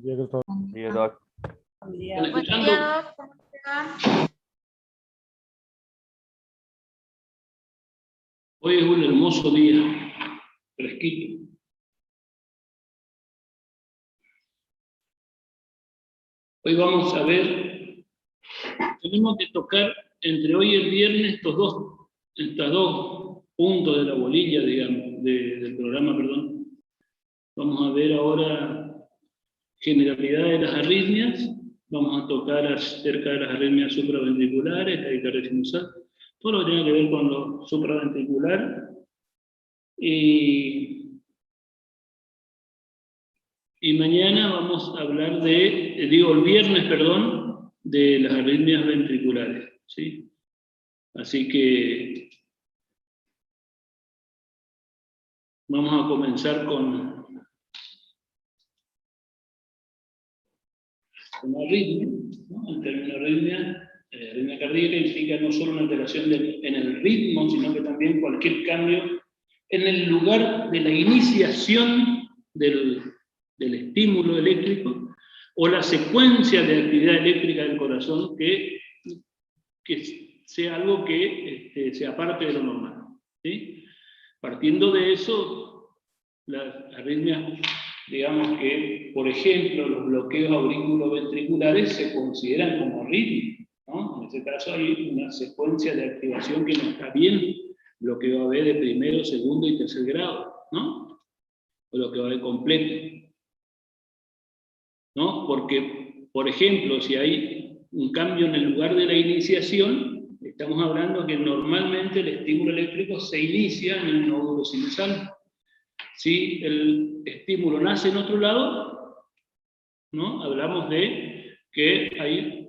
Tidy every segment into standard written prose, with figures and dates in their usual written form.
día, Doc. ¿Están Buen escuchando? día, Doc. ¿Cómo está? Hoy es un hermoso día, fresquito. Hoy vamos a ver, tenemos que tocar entre hoy y el viernes estos dos puntos de la bolilla, digamos, del programa, perdón. Vamos a ver ahora generalidad de las arritmias, vamos a tocar acerca de las arritmias supraventriculares, taquicardia sinusal, todo lo que tiene que ver con lo supraventricular. Y mañana vamos a hablar el viernes, perdón, de las arritmias ventriculares, ¿sí? Así que vamos a comenzar con arritmia, ¿no? El término arritmia cardíaca implica no solo una alteración en el ritmo, sino que también cualquier cambio en el lugar de la iniciación del estímulo eléctrico o la secuencia de actividad eléctrica del corazón que sea algo que sea parte de lo normal, ¿sí? Partiendo de eso, las arritmias, digamos que, por ejemplo, los bloqueos auriculoventriculares se consideran como arritmias, ¿no? En este caso hay una secuencia de activación que no está bien, bloqueo AB de primero, segundo y tercer grado, ¿no? O bloqueo AB completo, ¿no? Porque, por ejemplo, si hay un cambio en el lugar de la iniciación, estamos hablando que normalmente el estímulo eléctrico se inicia en el nódulo sinusal. Si el estímulo nace en otro lado, ¿no? Hablamos de que hay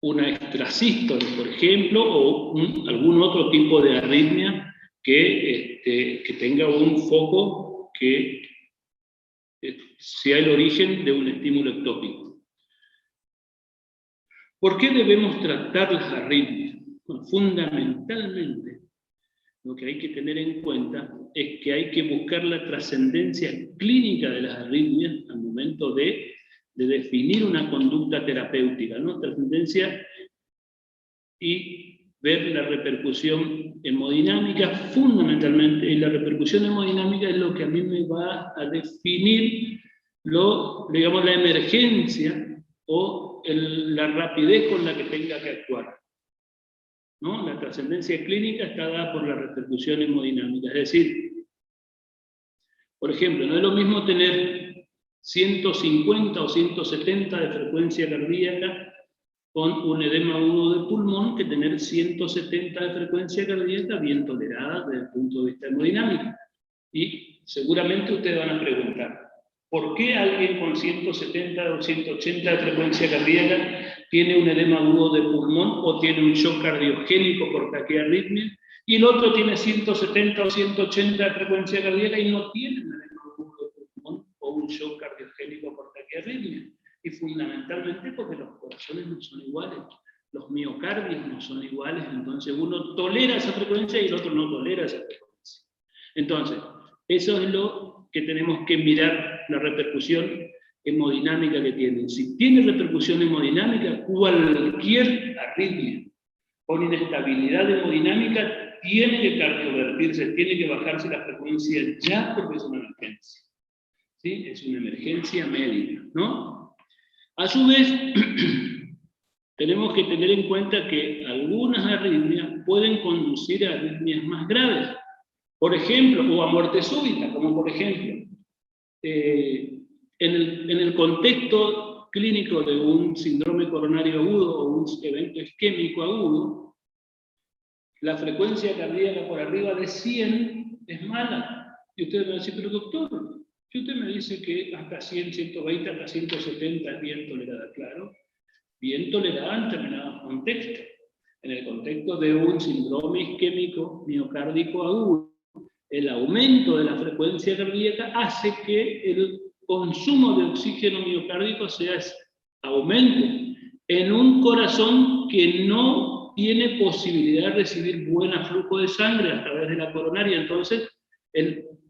una extrasístole, por ejemplo, o algún otro tipo de arritmia que tenga un foco que sea el origen de un estímulo ectópico. ¿Por qué debemos tratar las arritmias? Bueno, fundamentalmente, lo que hay que tener en cuenta es que hay que buscar la trascendencia clínica de las arritmias al momento de definir una conducta terapéutica, ¿no? Trascendencia y ver la repercusión hemodinámica fundamentalmente, y la repercusión hemodinámica es lo que a mí me va a definir digamos, la emergencia o la rapidez con la que tenga que actuar, ¿no? La trascendencia clínica está dada por la repercusión hemodinámica, es decir, por ejemplo, no es lo mismo tener 150 o 170 de frecuencia cardíaca con un edema agudo de pulmón que tener 170 de frecuencia cardíaca bien tolerada desde el punto de vista hemodinámico. Y seguramente ustedes van a preguntar, ¿por qué alguien con 170 o 180 de frecuencia cardíaca tiene un edema agudo de pulmón o tiene un shock cardiogénico por taquiarritmia y el otro tiene 170 o 180 de frecuencia cardíaca y no tiene un edema agudo de pulmón o un shock cardiogénico por taquiarritmia? Y fundamentalmente porque los corazones no son iguales, los miocardios no son iguales, entonces uno tolera esa frecuencia y el otro no tolera esa frecuencia. Entonces, eso es lo que tenemos que mirar, la repercusión hemodinámica que tienen. Si tiene repercusión hemodinámica, cualquier arritmia con inestabilidad hemodinámica tiene que cardiovertirse, tiene que bajarse la frecuencia ya porque es una emergencia. ¿Sí? Es una emergencia médica, ¿no? A su vez, tenemos que tener en cuenta que algunas arritmias pueden conducir a arritmias más graves. Por ejemplo, o a muerte súbita, como por ejemplo, en el contexto clínico de un síndrome coronario agudo o un evento isquémico agudo, la frecuencia cardíaca por arriba de 100 es mala. Y ustedes van a decir, pero doctor, si usted me dice que hasta 100, 120, hasta 170 es bien tolerada, claro, bien tolerada en determinados contextos. En el contexto de un síndrome isquémico miocárdico agudo, el aumento de la frecuencia cardíaca hace que el consumo de oxígeno miocárdico aumente en un corazón que no tiene posibilidad de recibir buen flujo de sangre a través de la coronaria. Entonces,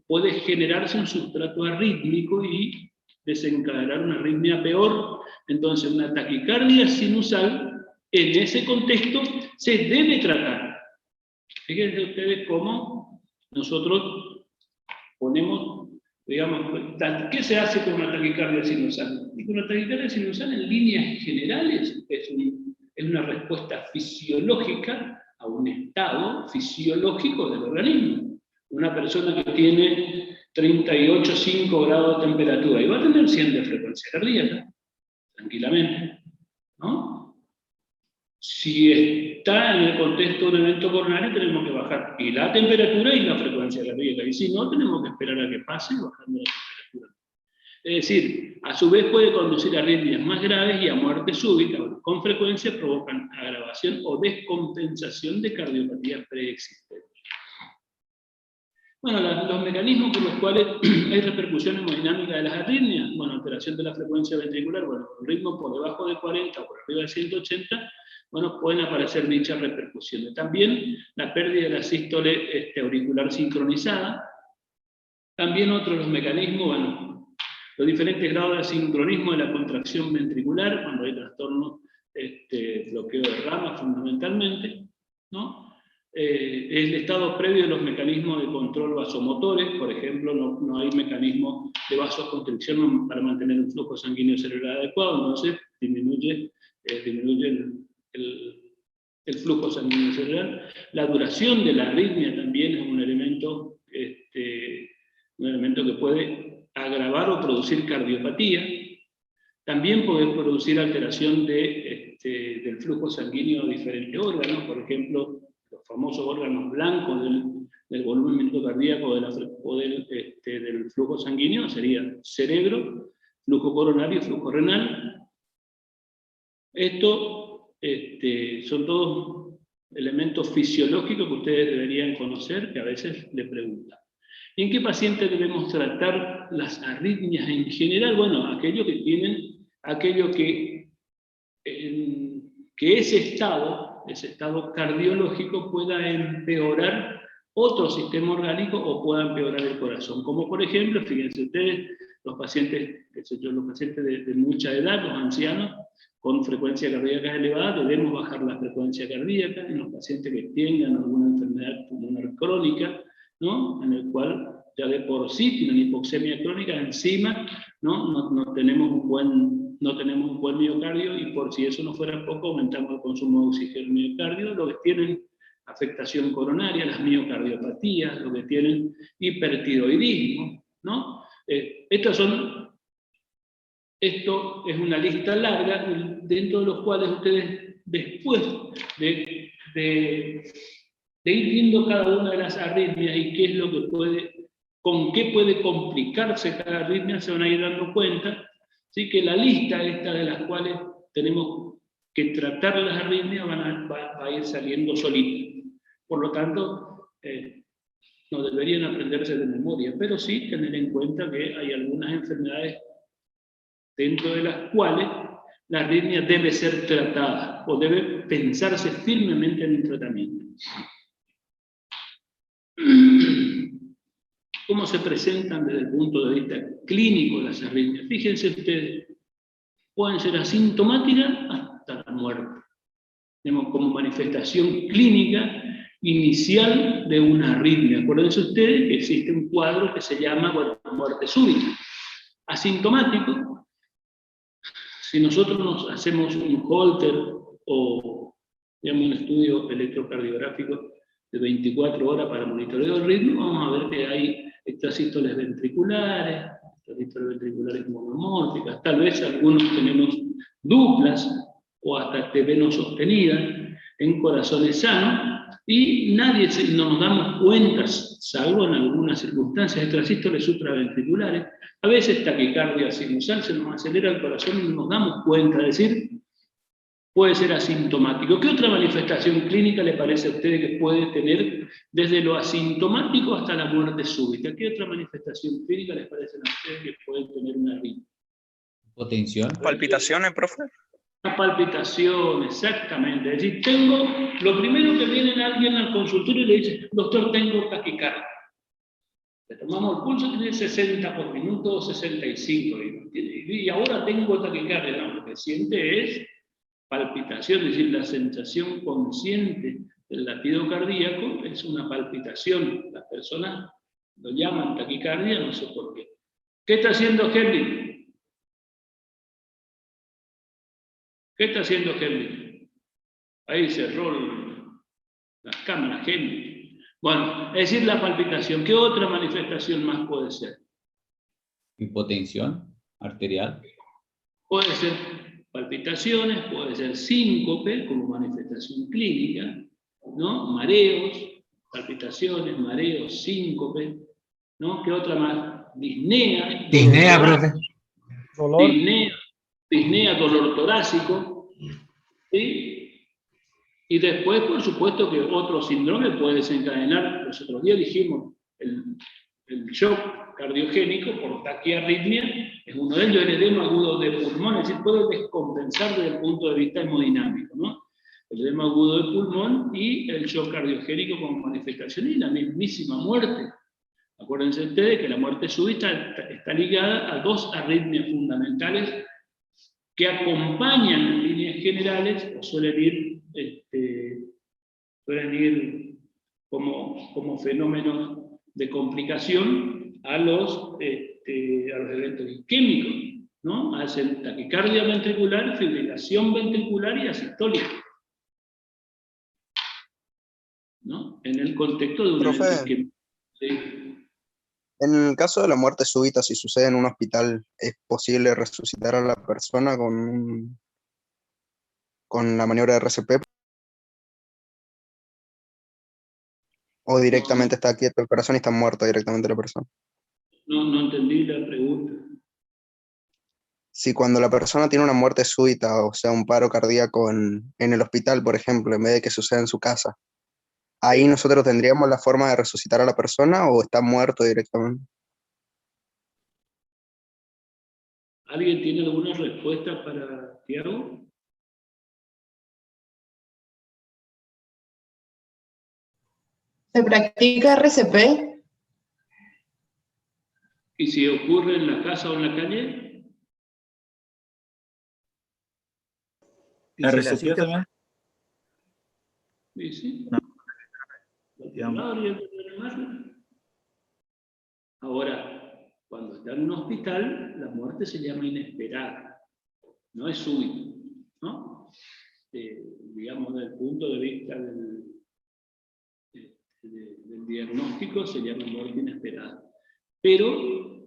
puede generarse un sustrato arrítmico y desencadenar una arritmia peor. Entonces, una taquicardia sinusal, en ese contexto, se debe tratar. Fíjense ustedes cómo nosotros ponemos, digamos, ¿qué se hace con una taquicardia sinusal? Y con una taquicardia sinusal, en líneas generales, es una respuesta fisiológica a un estado fisiológico del organismo. Una persona que tiene 38,5 grados de temperatura y va a tener 100 de frecuencia cardíaca, tranquilamente, ¿no? Si está en el contexto de un evento coronario, tenemos que bajar y la temperatura y la frecuencia cardíaca, y si no, tenemos que esperar a que pase bajando la temperatura. Es decir, a su vez puede conducir a arritmias más graves y a muerte súbita. Con frecuencia provocan agravación o descompensación de cardiopatía preexistente. Bueno, los mecanismos por los cuales hay repercusión hemodinámica de las arritmias, bueno, alteración de la frecuencia ventricular, bueno, un ritmo por debajo de 40 o por arriba de 180, bueno, pueden aparecer dichas repercusiones. También la pérdida de la sístole auricular sincronizada. También otro de los mecanismos, bueno, los diferentes grados de asincronismo de la contracción ventricular, cuando hay trastornos, bloqueo de ramas fundamentalmente, ¿no? El estado previo de los mecanismos de control vasomotores, por ejemplo, no hay mecanismo de vasoconstricción para mantener un flujo sanguíneo cerebral adecuado, entonces disminuye el flujo sanguíneo cerebral. La duración de la arritmia también es un elemento que puede agravar o producir cardiopatía. También puede producir alteración del flujo sanguíneo a diferentes órganos, por ejemplo, los famosos órganos blancos del volumen cardíaco del flujo sanguíneo sería cerebro, flujo coronario, flujo renal. Esto son todos elementos fisiológicos que ustedes deberían conocer, que a veces le preguntan. ¿Y en qué pacientes debemos tratar las arritmias en general? Bueno, aquellos que ese estado cardiológico pueda empeorar otro sistema orgánico o pueda empeorar el corazón. Como por ejemplo, fíjense ustedes, los pacientes de mucha edad, los ancianos, con frecuencia cardíaca elevada, debemos bajar la frecuencia cardíaca. En los pacientes que tengan alguna enfermedad pulmonar crónica, ¿no? En el cual ya de por sí tienen hipoxemia crónica, encima no tenemos un buen miocardio, y por si eso no fuera poco, aumentamos el consumo de oxígeno en el miocardio. Los que tienen afectación coronaria, las miocardiopatías, los que tienen hipertiroidismo, ¿no? Esto es una lista larga, dentro de los cuales ustedes, después de ir viendo cada una de las arritmias y qué es lo que con qué puede complicarse cada arritmia, se van a ir dando cuenta, ¿sí? Que la lista esta de las cuales tenemos que tratar las arritmias va a ir saliendo solita. Por lo tanto, no deberían aprenderse de memoria, pero sí tener en cuenta que hay algunas enfermedades dentro de las cuales la arritmia debe ser tratada o debe pensarse firmemente en un tratamiento. ¿Cómo se presentan desde el punto de vista clínico las arritmias? Fíjense ustedes, pueden ser asintomáticas hasta la muerte. Tenemos como manifestación clínica inicial de una arritmia. Acuérdense ustedes que existe un cuadro que se llama muerte súbita. Asintomático, si nosotros nos hacemos un Holter o un estudio electrocardiográfico de 24 horas para monitoreo del ritmo, vamos a ver que hay extrasístoles ventriculares monomórficas, tal vez algunos tenemos duplas o hasta TB sostenida en corazones sanos, y no nos damos cuenta, salvo en algunas circunstancias, extrasístoles supraventriculares, a veces taquicardia sinusal, se nos acelera el corazón y no nos damos cuenta, es decir, puede ser asintomático. ¿Qué otra manifestación clínica le parece a ustedes que puede tener desde lo asintomático hasta la muerte súbita? ¿Qué otra manifestación clínica les parece a ustedes que puede tener una arritmia? Potencial. Palpitaciones, profe. La palpitación, exactamente. Es decir, lo primero que viene alguien al consultorio y le dice, doctor, tengo taquicardia. Le tomamos el pulso, tiene 60 por minuto, 65. Y y ahora tengo taquicardia. No, lo que siente es palpitación, es decir, la sensación consciente del latido cardíaco es una palpitación. Las personas lo llaman taquicardia, no sé por qué. ¿Qué está haciendo Henry? ¿Qué está haciendo Henry? Ahí cerró las cámaras, Henry. Bueno, es decir, la palpitación. ¿Qué otra manifestación más puede ser? Hipotensión arterial. Puede ser palpitaciones, puede ser síncope como manifestación clínica, ¿no? Mareos, palpitaciones, mareos, síncope, ¿no? ¿Qué otra más? Disnea. Disnea, profe. Dolor. Disnea, dolor torácico, ¿sí? Y después, por supuesto, que otro síndrome puede desencadenar. Los otros días dijimos el shock cardiogénico por taquiarritmia, es uno de ellos, el edema agudo de pulmón, es decir, puede descompensar desde el punto de vista hemodinámico, ¿no? El edema agudo de pulmón y el shock cardiogénico como manifestación y la mismísima muerte. Acuérdense ustedes que la muerte súbita está ligada a dos arritmias fundamentales que acompañan en líneas generales o suelen ir como fenómenos de complicación a los eventos isquémicos, ¿no? Hacen taquicardia ventricular, fibrilación ventricular y asistolia, ¿no? En el contexto de un Profe, evento isquémico. Sí. en el caso de la muerte súbita, si sucede en un hospital, ¿es posible resucitar a la persona con la maniobra de RCP? ¿O directamente está quieto el corazón y está muerta directamente la persona? No entendí la pregunta. Si cuando la persona tiene una muerte súbita, o sea, un paro cardíaco en el hospital, por ejemplo, en vez de que suceda en su casa, ¿ahí nosotros tendríamos la forma de resucitar a la persona o está muerto directamente? ¿Alguien tiene alguna respuesta para Tiago? ¿Se practica RCP? ¿Y si ocurre en la casa o en la calle? RCP también. Sí, sí. Digamos. Ahora, cuando está en un hospital, la muerte se llama inesperada, no es súbita, ¿no? Digamos, desde el punto de vista del diagnóstico, se llama muerte inesperada. Pero,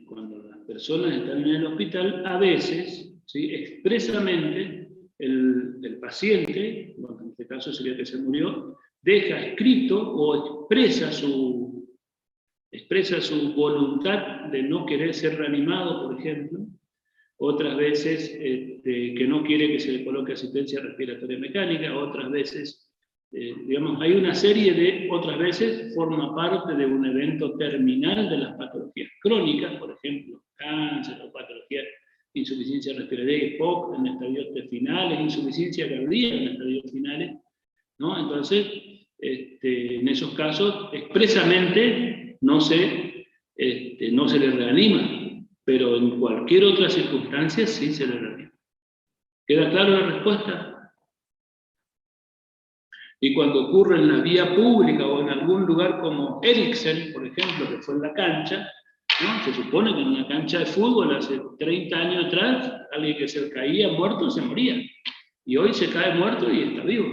cuando las personas están en el hospital, a veces, ¿sí? Expresamente, el paciente, bueno, en este caso sería que se murió, deja escrito o expresa su voluntad de no querer ser reanimado, por ejemplo, otras veces que no quiere que se le coloque asistencia respiratoria mecánica, otras veces, digamos, hay una serie de, otras veces forma parte de un evento terminal de las patologías crónicas, por ejemplo, cáncer o patologías, insuficiencia respiratoria, POC en estadios finales, insuficiencia cardíaca en estadios finales, ¿no? Entonces, en esos casos, expresamente no se le reanima, pero en cualquier otra circunstancia sí se le reanima. ¿Queda clara la respuesta? Y cuando ocurre en la vía pública o en algún lugar como Eriksen, por ejemplo, que fue en la cancha, ¿no? Se supone que en una cancha de fútbol hace 30 años atrás, alguien que se caía muerto se moría. Y hoy se cae muerto y está vivo,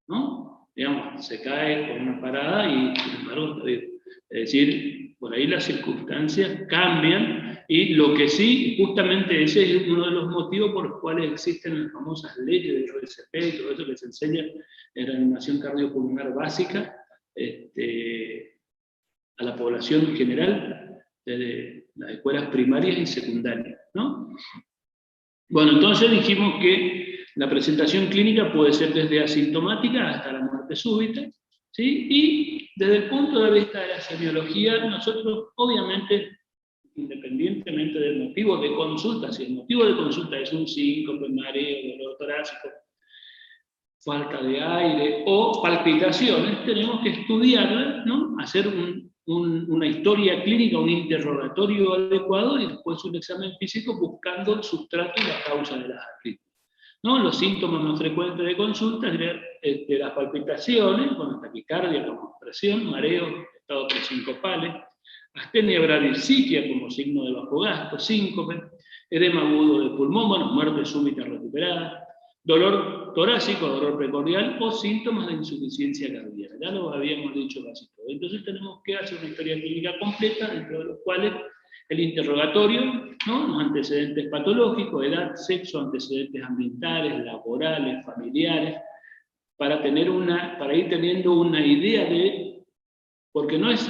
¿no? Digamos, se cae con una parada y sin embargo está vivo. Es decir, por ahí las circunstancias cambian y lo que sí, justamente ese es uno de los motivos por los cuales existen las famosas leyes del RCP y todo eso que se enseña en reanimación cardiopulmonar básica a la población en general, desde las escuelas primarias y secundarias, ¿no? Bueno, entonces dijimos que la presentación clínica puede ser desde asintomática hasta la muerte súbita, ¿sí? Y desde el punto de vista de la semiología, nosotros obviamente, independientemente del motivo de consulta, si el motivo de consulta es un síncope, mareo, dolor torácico, falta de aire o palpitaciones, tenemos que estudiarlas, ¿no? Hacer una historia clínica, un interrogatorio adecuado y después un examen físico buscando el sustrato y la causa de las arritmias. ¿No? Los síntomas más frecuentes de consulta serían las palpitaciones, con taquicardia, con presión, mareo, estado presincopales, astenia bradisiquia como signo de bajo gasto, síncope, edema agudo de pulmón, bueno, muerte súbita recuperada, dolor torácico, dolor precordial o síntomas de insuficiencia cardíaca. Ya lo habíamos dicho casi todo. Entonces tenemos que hacer una historia clínica completa, dentro de los cuales el interrogatorio, ¿no? Los antecedentes patológicos, edad, sexo, antecedentes ambientales, laborales, familiares, para ir teniendo una idea de, porque no es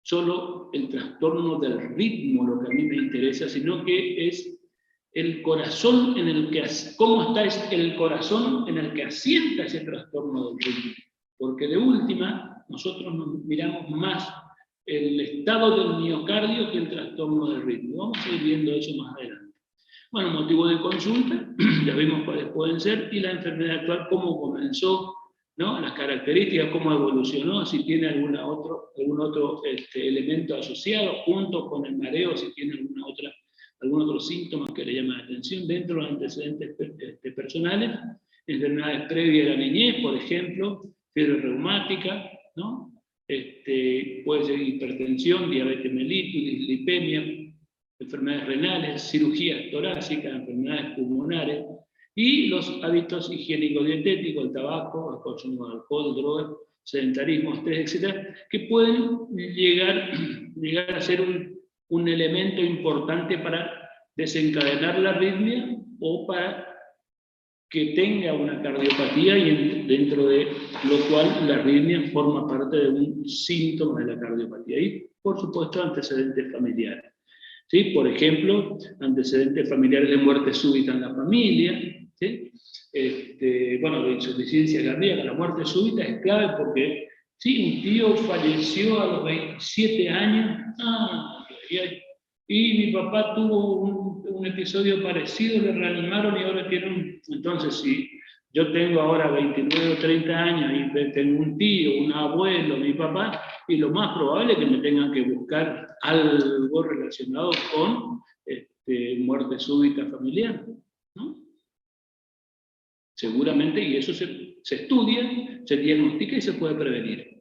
solo el trastorno del ritmo lo que a mí me interesa, sino que es el corazón en el que, cómo está el corazón en el que asienta ese trastorno del ritmo. Porque de última, nosotros nos miramos más el estado del miocardio que el trastorno del ritmo. Vamos a ir viendo eso más adelante. Bueno, motivo de consulta, ya vimos cuáles pueden ser, y la enfermedad actual, cómo comenzó, ¿no? Las características, cómo evolucionó, si tiene algún otro elemento asociado, junto con el mareo, si tiene algún otro síntoma que le llama la atención dentro de los antecedentes personales, enfermedades previas a la niñez, por ejemplo, fiebre reumática, ¿no? Puede ser hipertensión, diabetes mellitus, lipemia, enfermedades renales, cirugías torácicas, enfermedades pulmonares, y los hábitos higiénico-dietéticos, el tabaco, el consumo de alcohol, drogas, sedentarismo, estrés, etc., que pueden llegar a ser un elemento importante para desencadenar la arritmia o para que tenga una cardiopatía y dentro de lo cual la arritmia forma parte de un síntoma de la cardiopatía. Y, por supuesto, antecedentes familiares. ¿Sí? Por ejemplo, antecedentes familiares de muerte súbita en la familia. ¿Sí? Bueno, de insuficiencia cardíaca. La muerte súbita es clave porque, sí, un tío falleció a los 27 años. Y mi papá tuvo un episodio parecido, le reanimaron y ahora tiene Entonces, si yo tengo ahora 29 o 30 años y tengo un tío, un abuelo, mi papá, y lo más probable es que me tengan que buscar algo relacionado con muerte súbita familiar, ¿no? Seguramente, y eso se estudia, se diagnostica y se puede prevenir.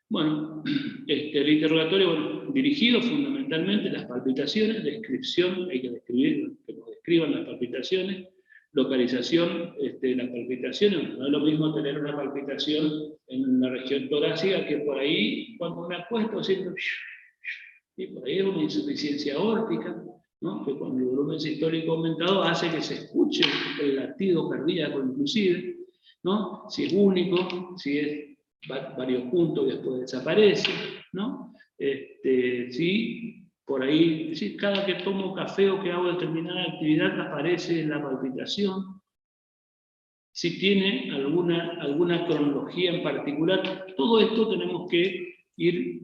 Bueno, el interrogatorio, bueno, dirigido fundamentalmente a las palpitaciones, descripción, hay que describir, que nos describan las palpitaciones, localización de las palpitaciones. No es lo mismo tener una palpitación en la región torácica que por ahí, cuando me acuesto haciendo, y por ahí es una insuficiencia aórtica, ¿no? Que cuando el volumen sistólico aumentado hace que se escuche el latido cardíaco inclusive, ¿no? Si es único, si es varios puntos y después desaparece, ¿no? Sí, por ahí, sí, cada que tomo café o que hago determinada actividad aparece la palpitación. Si tiene alguna cronología en particular, todo esto tenemos que ir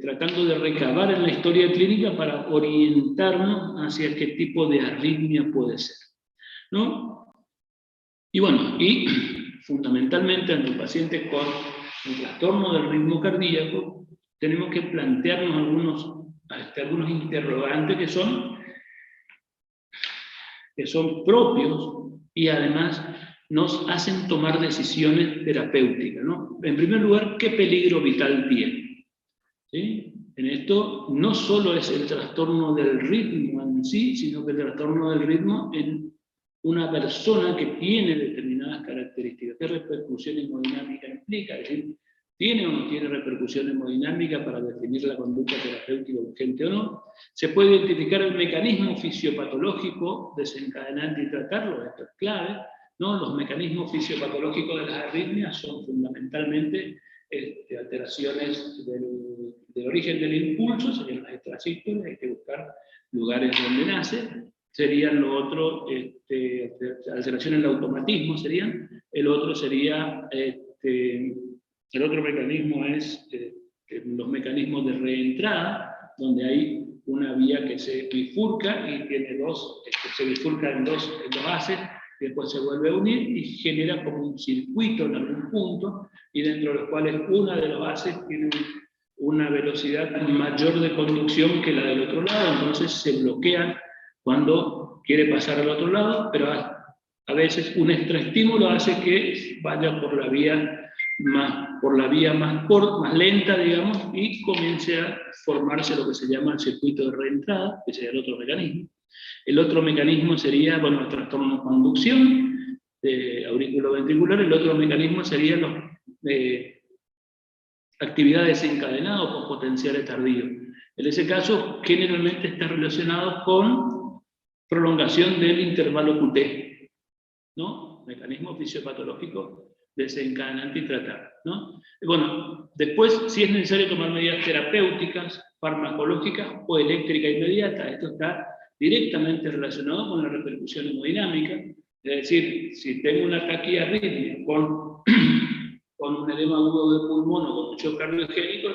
tratando de recabar en la historia clínica para orientarnos hacia qué tipo de arritmia puede ser, ¿no? Y bueno, fundamentalmente ante pacientes con un trastorno del ritmo cardíaco, tenemos que plantearnos algunos interrogantes que son propios y además nos hacen tomar decisiones terapéuticas, ¿no? En primer lugar, ¿qué peligro vital tiene? ¿Sí? En esto no solo es el trastorno del ritmo en sí, sino que el trastorno del ritmo en una persona que tiene determinadas características. ¿Qué repercusión hemodinámica implica? Es decir, ¿tiene o no tiene repercusión hemodinámica para definir la conducta terapéutica urgente o no? ¿Se puede identificar el mecanismo fisiopatológico desencadenante y tratarlo? Esto es clave, ¿no? Los mecanismos fisiopatológicos de las arritmias son fundamentalmente alteraciones del origen del impulso, serían las extrasístoles, hay que buscar lugares donde nace. Serían lo otro, alteraciones en el automatismo serían, el otro sería, el otro mecanismo es los mecanismos de reentrada, donde hay una vía que se bifurca y tiene se bifurca en dos haces, y después se vuelve a unir y genera como un circuito en algún punto, y dentro de los cuales una de los haces tiene una velocidad mayor de conducción que la del otro lado, entonces se bloquean cuando quiere pasar al otro lado, pero a veces un extraestímulo hace que vaya por la vía más lenta, digamos, y comience a formarse lo que se llama el circuito de reentrada, que sería el otro mecanismo. El otro mecanismo sería, bueno, el trastorno de conducción auriculoventricular. El otro mecanismo sería los actividad desencadenada o con potenciales tardíos. En ese caso, generalmente está relacionado con prolongación del intervalo QT, ¿no? Mecanismo fisiopatológico desencadenante y tratable, ¿no? Y bueno, después, si es necesario tomar medidas terapéuticas, farmacológicas o eléctrica inmediata. Esto está directamente relacionado con la repercusión hemodinámica. Es decir, si tengo una taquiarritmia con un edema agudo de pulmón o con un shock cardiogénico,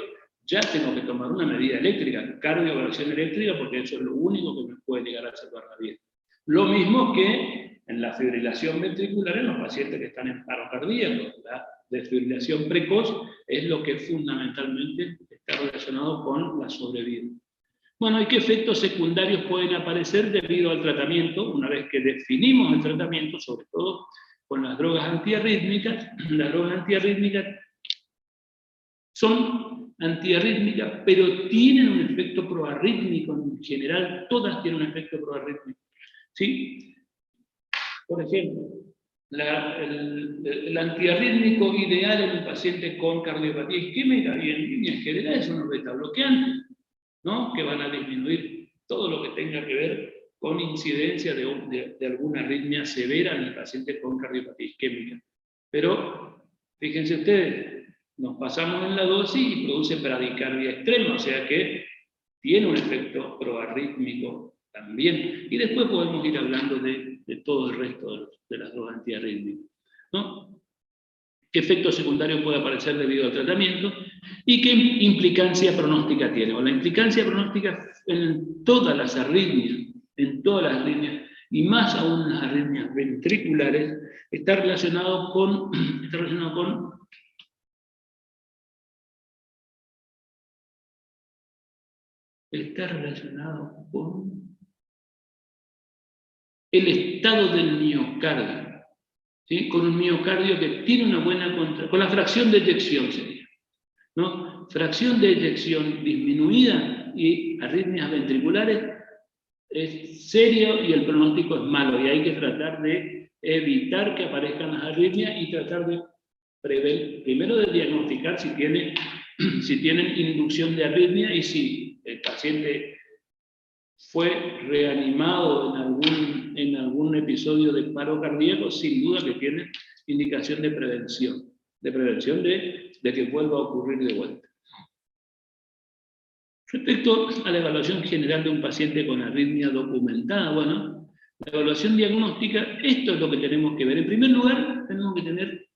ya tengo que tomar una medida eléctrica, cardioablasión eléctrica, porque eso es lo único que me puede llegar a salvar la vida. Lo mismo que en la fibrilación ventricular en los pacientes que están en paro cardíaco. La desfibrilación precoz es lo que fundamentalmente está relacionado con la sobrevida. Bueno, ¿y qué efectos secundarios pueden aparecer debido al tratamiento? Una vez que definimos el tratamiento, sobre todo con las drogas antiarrítmicas. Las drogas antiarrítmicas son antiarrítmicas, pero tienen un efecto proarrítmico. En general, todas tienen un efecto proarrítmico, ¿sí? Por ejemplo, el antiarrítmico ideal en un paciente con cardiopatía isquémica y en líneas generales son los betabloqueantes, ¿no? Que van a disminuir todo lo que tenga que ver con incidencia de alguna arritmia severa en el paciente con cardiopatía isquémica. Pero, fíjense ustedes, nos pasamos en la dosis y produce bradicardia extrema, o sea que tiene un efecto proarrítmico también. Y después podemos ir hablando de todo el resto de las drogas antiarrítmicas, ¿no? ¿Qué efectos secundarios puede aparecer debido al tratamiento? ¿Y qué implicancia pronóstica tiene? O la implicancia pronóstica en todas las arritmias, y más aún las arritmias ventriculares, está relacionado con el estado del miocardio, ¿sí? Con un miocardio que tiene una buena con la fracción de eyección sería, ¿no? Fracción de eyección disminuida y arritmias ventriculares es serio y el pronóstico es malo, y hay que tratar de evitar que aparezcan las arritmias y tratar de prever, primero de diagnosticar si tienen inducción de arritmia y si el paciente fue reanimado en algún episodio de paro cardíaco, sin duda que tiene indicación de prevención de que vuelva a ocurrir de vuelta. Respecto a la evaluación general de un paciente con arritmia documentada, bueno, la evaluación diagnóstica, esto es lo que tenemos que ver. En primer lugar, tenemos que tener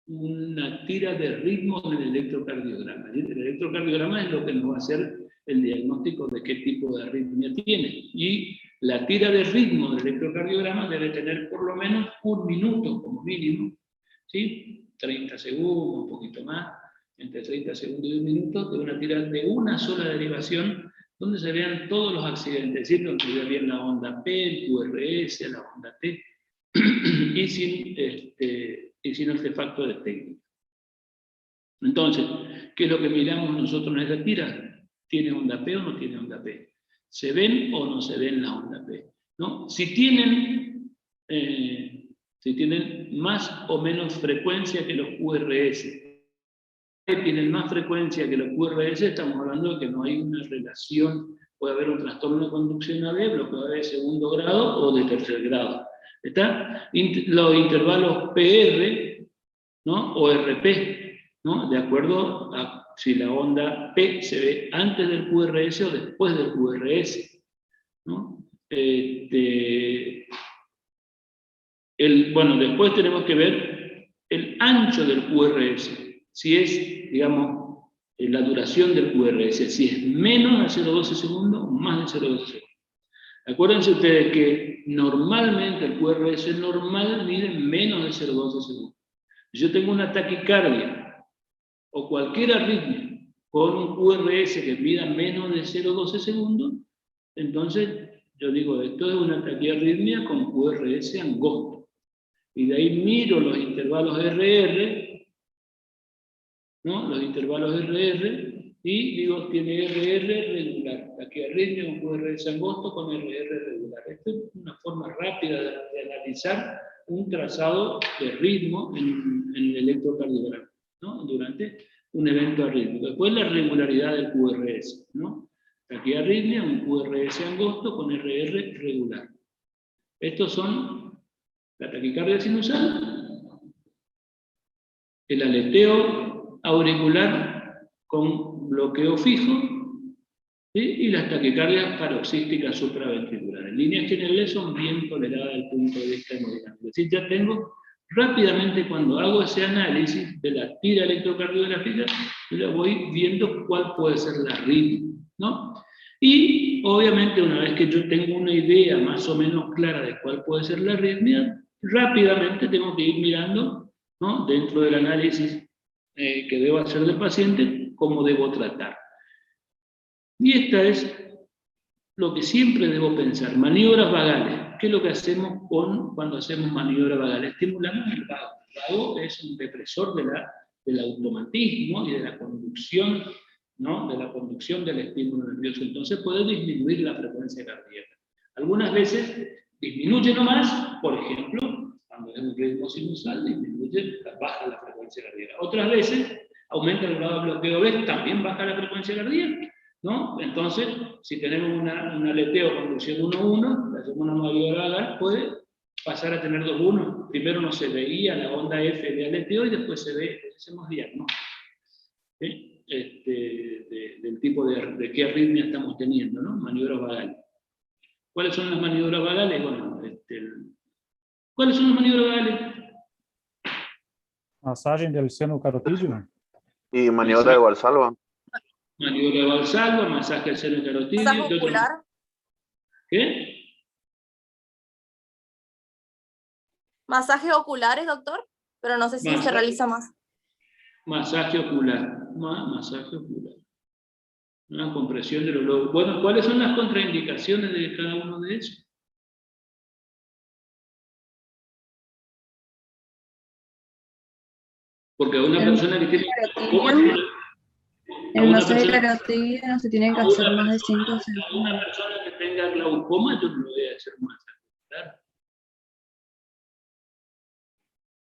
una tira de ritmo en el electrocardiograma. El electrocardiograma es lo que nos va a hacer el diagnóstico de qué tipo de arritmia tiene. Y la tira de ritmo del electrocardiograma debe tener por lo menos 1 minuto como mínimo, ¿sí? 30 segundos, un poquito más, entre 30 segundos y 1 minuto, de una tira de una sola derivación, donde se vean todos los accidentes, ¿sí? Donde se vea bien la onda P, el QRS, la onda T, y sin artefactos técnicos. Entonces, ¿qué es lo que miramos nosotros en esta tira? ¿Tiene onda P o no tiene onda P? ¿Se ven o no se ven la onda P? ¿No? Si tienen más o menos frecuencia que los QRS, tienen más frecuencia que los QRS, estamos hablando de que no hay una relación, puede haber un trastorno de conducción AV, bloqueo de segundo grado o de tercer grado. ¿Está? Los intervalos PR, ¿no? O RP, ¿no? De acuerdo a si la onda P se ve antes del QRS o después del QRS, ¿no? Bueno, después tenemos que ver el ancho del QRS. Si es, digamos, la duración del QRS, si es menos de 0,12 segundos o más de 0,12 segundos. Acuérdense ustedes que normalmente el QRS normal mide menos de 0,12 segundos. Si yo tengo una taquicardia o cualquier arritmia con un QRS que mida menos de 0,12 segundos, entonces yo digo, esto es una taquiarritmia con QRS angosto. Y de ahí miro los intervalos RR, ¿no? Los intervalos RR, y digo, tiene RR regular. Taquiarritmia con QRS angosto con RR regular. Esto es una forma rápida de analizar un trazado de ritmo en el electrocardiograma, ¿no? Durante un evento arrítmico. Después la regularidad del QRS, ¿no? Taquiarritmia, un QRS angosto con RR regular. Estos son la taquicardia sinusal, el aleteo auricular con bloqueo fijo, ¿sí? Y las taquicardias paroxísticas supraventriculares. En líneas generales son bien toleradas desde el punto de vista hemodinámico. Es decir, ya tengo rápidamente cuando hago ese análisis de la tira electrocardiográfica, yo voy viendo cuál puede ser la arritmia, ¿no? Y obviamente una vez que yo tengo una idea más o menos clara de cuál puede ser la arritmia, rápidamente tengo que ir mirando, ¿no? Dentro del análisis que debo hacer del paciente, cómo debo tratar. Y esta es lo que siempre debo pensar, maniobras vagales. ¿Qué es lo que hacemos cuando hacemos maniobras vagales? Estimulamos el vago. El vago es un depresor del automatismo y de la conducción, ¿no? De la conducción del estímulo nervioso. Entonces puede disminuir la frecuencia cardíaca. Algunas veces disminuye nomás, por ejemplo, cuando es un ritmo sinusal, baja la frecuencia cardíaca. Otras veces aumenta el grado de bloqueo B, también baja la frecuencia cardíaca, ¿no? Entonces, si tenemos un aleteo con conducción 1-1, hacemos una maniobra vagal, puede pasar a tener 2-1. Primero no se veía la onda F de aleteo y después se ve, hacemos diagnóstico, ¿sí? Del tipo de qué arritmia estamos teniendo, ¿no? Maniobras vagales. ¿Cuáles son las maniobras vagales? Bueno, ¿cuáles son las maniobras vagales? Masaje del seno carotídeo. Y maniobra de Valsalva. Maniobra de Valsalva, masaje del seno carotídeo. ¿Masaje ocular? ¿Qué? ¿Masajes oculares, doctor? Pero no sé si se realiza más. Masaje ocular. Masaje ocular. Una compresión de los lobos. Bueno, ¿cuáles son las contraindicaciones de cada uno de esos? Porque a una persona que tiene... El masaje carotídeo no se tiene que hacer más de 5 segundos. A una persona que tenga glaucoma, yo no le voy a hacer masaje ocular.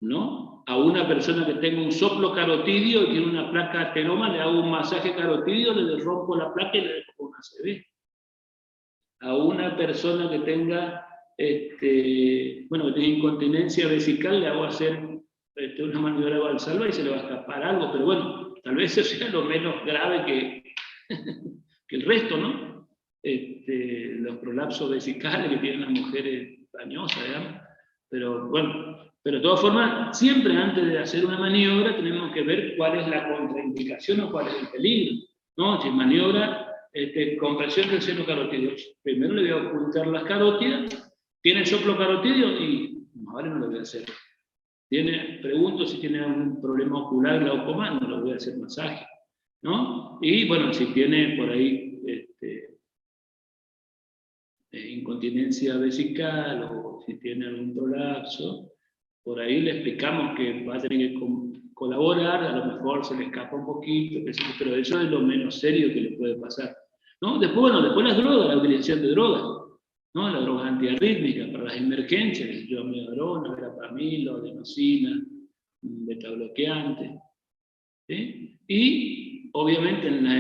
¿No? A una persona que tenga un soplo carotidio y tiene una placa ateroma, le hago un masaje carotidio, le rompo la placa y le dejo una ACV. A una persona que tenga, que tenga incontinencia vesical, le hago hacer una maniobra de Valsalva y se le va a escapar algo, pero bueno, tal vez eso sea lo menos grave que el resto, ¿no? Los prolapsos vesicales que tienen las mujeres dañosas, digamos, pero bueno. Pero de todas formas, siempre antes de hacer una maniobra tenemos que ver cuál es la contraindicación o cuál es el peligro, ¿no? Si maniobra, compresión del seno carotídeo, primero le voy a ocultar las carótidas, tiene soplo carotídeo y ahora no lo voy a hacer. Pregunto si tiene algún problema ocular, glaucoma, no lo voy a hacer masaje, ¿no? Y bueno, si tiene por ahí incontinencia vesical o si tiene algún prolapso, por ahí le explicamos que va a tener que colaborar, a lo mejor se le escapa un poquito, pero eso es lo menos serio que le puede pasar, ¿no? Después las drogas, la utilización de drogas, ¿no? Las drogas antiarrítmicas para las emergencias, amiodarona, verapamil, adenosina, betabloqueante, ¿sí? Y obviamente en las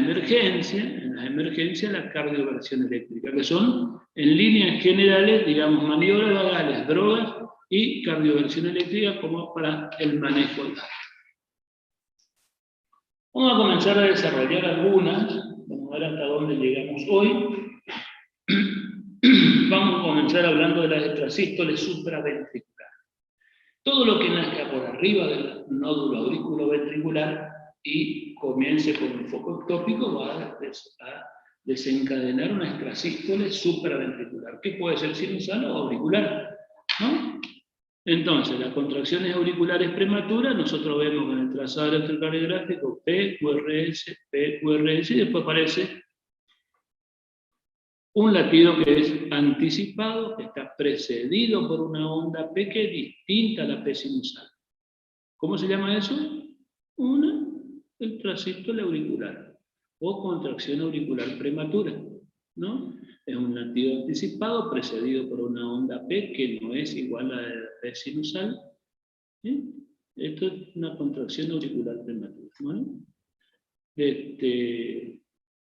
emergencias la cardioversión eléctrica, que son en líneas generales, digamos, maniobras vagales, drogas y cardioversión eléctrica como para el manejo del gasto. Vamos a comenzar a desarrollar algunas, vamos a ver hasta dónde llegamos hoy. Vamos a comenzar hablando de las extrasístoles supraventriculares. Todo lo que nazca por arriba del nódulo auriculoventricular y comience con un foco ectópico va a desencadenar una extrasístole supraventricular, que puede ser sinusal o auricular, ¿no? Entonces, las contracciones auriculares prematuras, nosotros vemos en el trazado electrocardiográfico P, QRS, y después aparece un latido que es anticipado, que está precedido por una onda P que es distinta a la P sinusal. ¿Cómo se llama eso? El trasístole auricular, o contracción auricular prematura, ¿no? Es un latido anticipado precedido por una onda P que no es igual a la P sinusal. ¿Sí? Esto es una contracción auricular prematura, ¿no?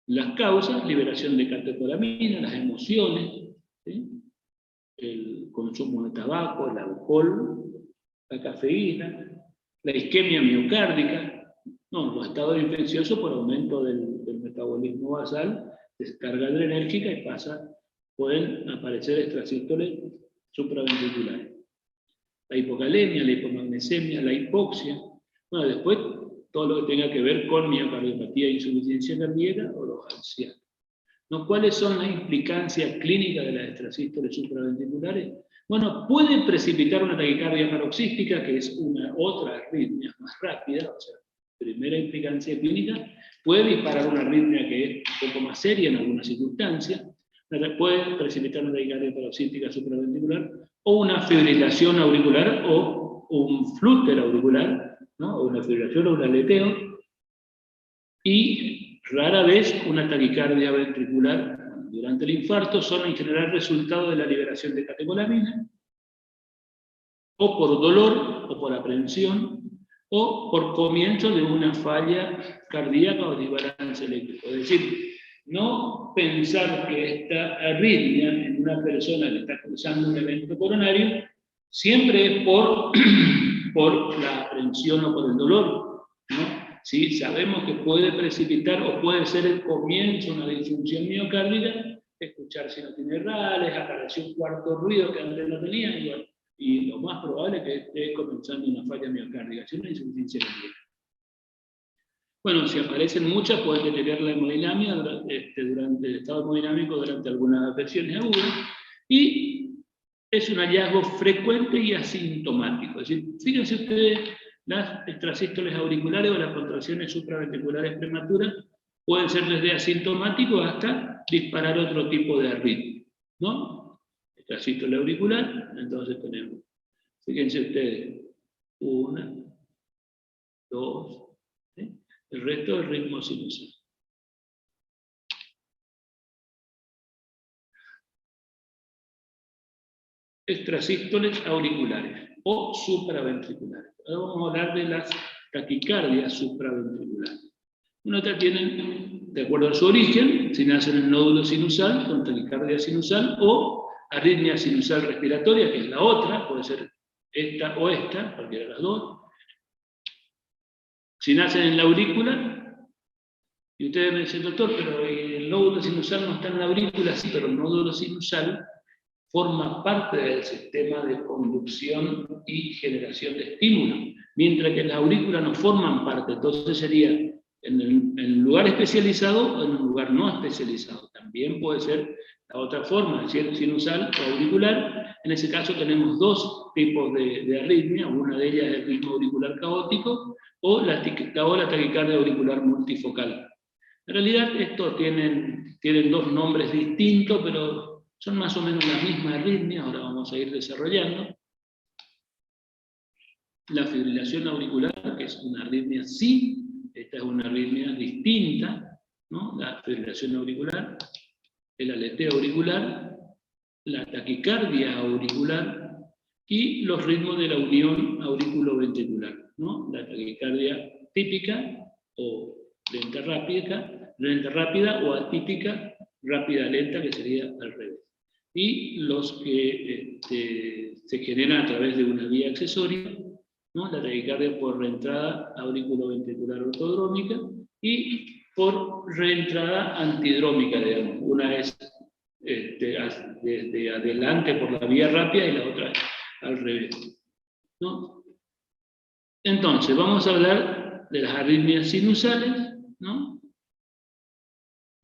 Las causas: liberación de catecolamina, las emociones, ¿sí? El consumo de tabaco, el alcohol, la cafeína, la isquemia miocárdica, los estados infecciosos por aumento del metabolismo basal, descarga adrenérgica y pueden aparecer extrasístoles supraventriculares. La hipocalemia, la hipomagnesemia, la hipoxia. Bueno, después todo lo que tenga que ver con miocardiopatía e insuficiencia cardíaca o los ancianos. ¿No? ¿Cuáles son las implicancias clínicas de las extrasístoles supraventriculares? Bueno, puede precipitar una taquicardia paroxística, que es otra arritmia más rápida, o sea, primera implicancia clínica. Puede disparar una arritmia que es un poco más seria en algunas circunstancias. Puede precipitar una taquicardia paroxística supraventricular, o una fibrilación auricular, o un flúter auricular, ¿no? O una fibrilación o un aleteo, y rara vez una taquicardia ventricular durante el infarto. Son en general resultado de la liberación de catecolamina, o por dolor, o por aprehensión, o por comienzo de una falla cardíaca o desbalance eléctrico. Es decir, no pensar que esta arritmia en una persona que está cursando un evento coronario siempre es por la aprehensión o por el dolor, ¿no? Sí, sabemos que puede precipitar o puede ser el comienzo de una disfunción miocárdica, escuchar sinusoidales, apareció un cuarto ruido que antes no tenía, y lo más probable es que esté comenzando una falla miocárdica, es una insuficiencia cardíaca. Bueno, si aparecen muchas, pueden deteriorar la hemodinamia durante el estado hemodinámico durante algunas afecciones agudas, y es un hallazgo frecuente y asintomático. Es decir, fíjense ustedes, las extrasístoles auriculares o las contracciones supraventriculares prematuras pueden ser desde asintomáticos hasta disparar otro tipo de arritmia, ¿no? Extrasístole auricular, entonces tenemos, fíjense ustedes, 1, 2, ¿sí? El resto del ritmo sinusal. Extrasístoles auriculares o supraventriculares. Ahora vamos a hablar de las taquicardias supraventriculares. Otras tienen, de acuerdo a su origen, si nacen en el nódulo sinusal, con taquicardia sinusal, o arritmia sinusal respiratoria, que es la otra, puede ser esta o esta, cualquiera de las dos. Si nacen en la aurícula, y ustedes me dicen, doctor, pero el nódulo sinusal no está en la aurícula, sí, pero el nódulo sinusal forma parte del sistema de conducción y generación de estímulo, mientras que las aurículas no forman parte. Entonces sería en un lugar especializado o en un lugar no especializado. También puede ser la otra forma, es decir, sinusal o auricular. En ese caso tenemos dos tipos de arritmia, una de ellas es el ritmo auricular caótico o la taquicardia auricular multifocal. En realidad estos tienen dos nombres distintos, pero son más o menos la misma arritmia. Ahora vamos a ir desarrollando. La fibrilación auricular, que es una arritmia sí, esta es una arritmia distinta, ¿no? La fibrilación auricular, el aleteo auricular, la taquicardia auricular y los ritmos de la unión auriculoventricular, ¿no? La taquicardia típica o lenta rápida o atípica, rápida lenta, que sería al revés. Y los que se generan a través de una vía accesoria, ¿no? La taquicardia por reentrada auriculoventricular ortodrómica y por reentrada antidrómica, digamos. Una es desde adelante por la vía rápida y la otra al revés, ¿no? Entonces, vamos a hablar de las arritmias sinusales, ¿no?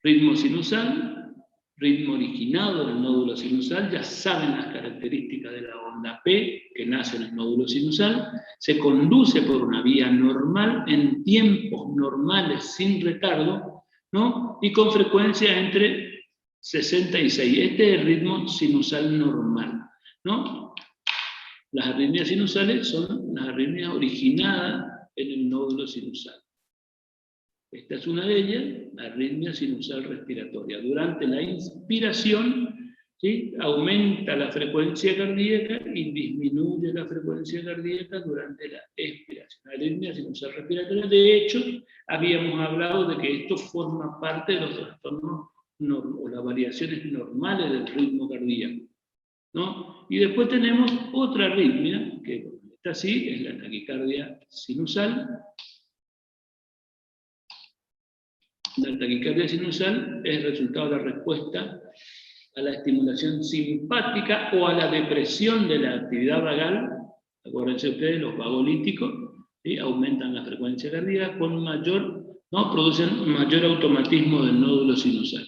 Ritmo sinusal, ritmo originado en el nódulo sinusal, ya saben las características de la onda P, que nace en el nódulo sinusal, se conduce por una vía normal, en tiempos normales, sin retardo, ¿no? Y con frecuencia entre 66. Este es el ritmo sinusal normal, ¿no? Las arritmias sinusales son las arritmias originadas en el nódulo sinusal. Esta es una de ellas, la arritmia sinusal respiratoria. Durante la inspiración, ¿sí?, aumenta la frecuencia cardíaca y disminuye la frecuencia cardíaca durante la expiración. La arritmia sinusal respiratoria, de hecho, habíamos hablado de que esto forma parte de los trastornos o las variaciones normales del ritmo cardíaco, ¿no? Y después tenemos otra arritmia, que esta sí es la taquicardia sinusal. La taquicardia sinusal es el resultado de la respuesta a la estimulación simpática o a la depresión de la actividad vagal. Acuérdense ustedes, los vagolíticos, ¿sí?, aumentan la frecuencia cardíaca con mayor, ¿no?, producen mayor automatismo del nódulo sinusal.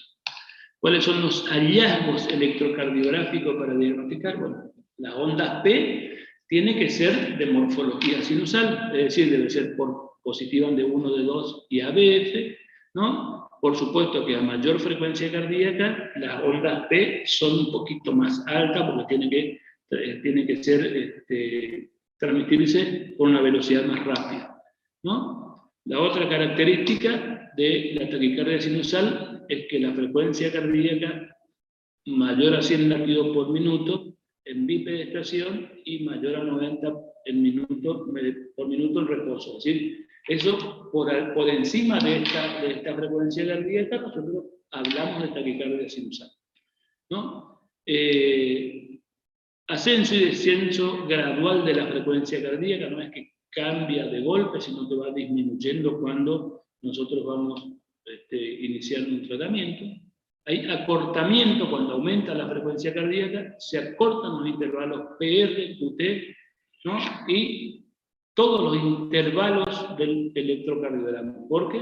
¿Cuáles son los hallazgos electrocardiográficos para diagnosticar? Bueno, las ondas P tiene que ser de morfología sinusal, es decir, debe ser positiva de 1, de 2 y ABF, ¿no? Por supuesto que a mayor frecuencia cardíaca, las ondas P son un poquito más altas porque tiene que ser, transmitirse con una velocidad más rápida, ¿no? La otra característica de la taquicardia sinusal es que la frecuencia cardíaca mayor a 100 latidos por minuto en bipedestación y mayor a 90 por minuto en reposo. Es decir, eso por encima de esta frecuencia cardíaca, nosotros hablamos de taquicardia sinusal, ¿no? Ascenso y descenso gradual de la frecuencia cardíaca, no es que cambia de golpe, sino que va disminuyendo cuando nosotros vamos iniciando un tratamiento. Hay acortamiento cuando aumenta la frecuencia cardíaca, se acortan los intervalos PR, QT, ¿no? Y todos los intervalos del electrocardiograma, porque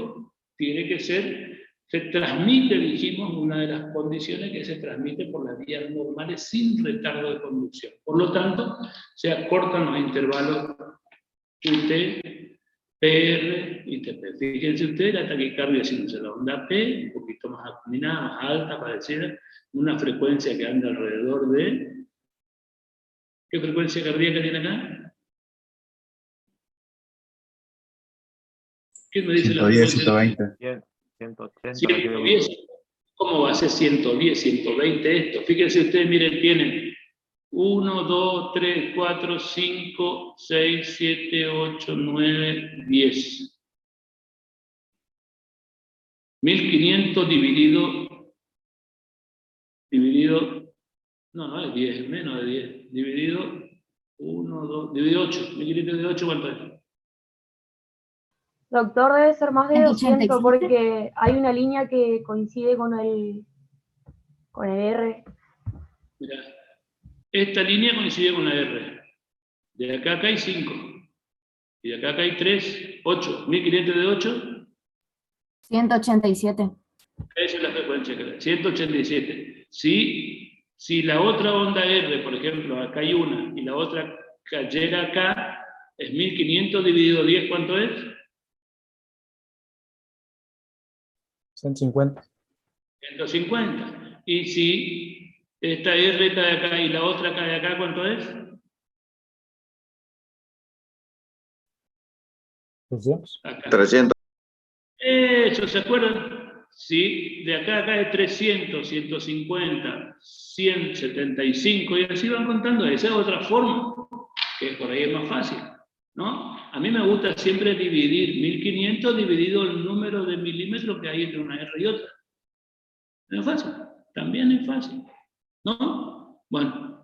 tiene que ser, se transmite, dijimos, una de las condiciones que se transmite por las vías normales sin retardo de conducción. Por lo tanto, se acortan los intervalos QT, PR y TP. Fíjense ustedes, la taquicardia sinusal, la onda P, un poquito más acuminada, más alta, parecida, una frecuencia que anda alrededor de... ¿Qué frecuencia cardíaca tiene acá? ¿Quién me dice 110, la frecuencia? 120. 110. ¿Cómo va a ser 110, 120 esto? Fíjense ustedes, miren, tienen 1, 2, 3, 4, 5, 6, 7, 8, 9, 10. 1500 dividido, no es 10, es menos de 10, dividido 1, 2, dividido 8, 1500 de 8, ¿cuánto es? Doctor, debe ser más de 200 187. porque hay una línea que coincide con el R. Mirá, esta línea coincide con la R. De acá hay 5. Y de acá hay 3, 8. 1500 de 8. 187. Esa es la frecuencia, 187. Si la otra onda R, por ejemplo, acá hay una, y la otra cayera acá, es 1500 dividido 10, ¿cuánto es? 150. 150. Y si esta R cae acá y la otra cae acá, ¿cuánto es? 200. Acá. 300. Eso, ¿se acuerdan? Si de acá a acá es 300, 150, 175, y así van contando. Esa es otra forma, que por ahí es más fácil, ¿no? A mí me gusta siempre dividir 1500 dividido el número de milímetros que hay entre una R y otra. ¿No es fácil? También es fácil, ¿no? Bueno,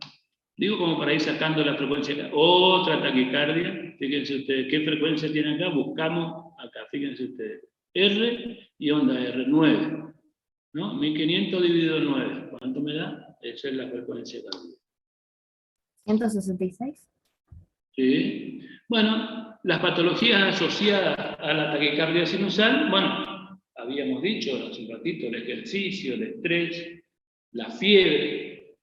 digo como para ir sacando la frecuencia acá. Otra taquicardia, fíjense ustedes, ¿qué frecuencia tiene acá? Buscamos acá, fíjense ustedes. R y onda R, 9. ¿No? 1500 dividido 9. ¿Cuánto me da? Esa es la frecuencia cardíaca. 166. ¿Sí? Bueno, las patologías asociadas a la taquicardia sinusal, bueno, habíamos dicho hace un ratito, el ejercicio, el estrés, la fiebre.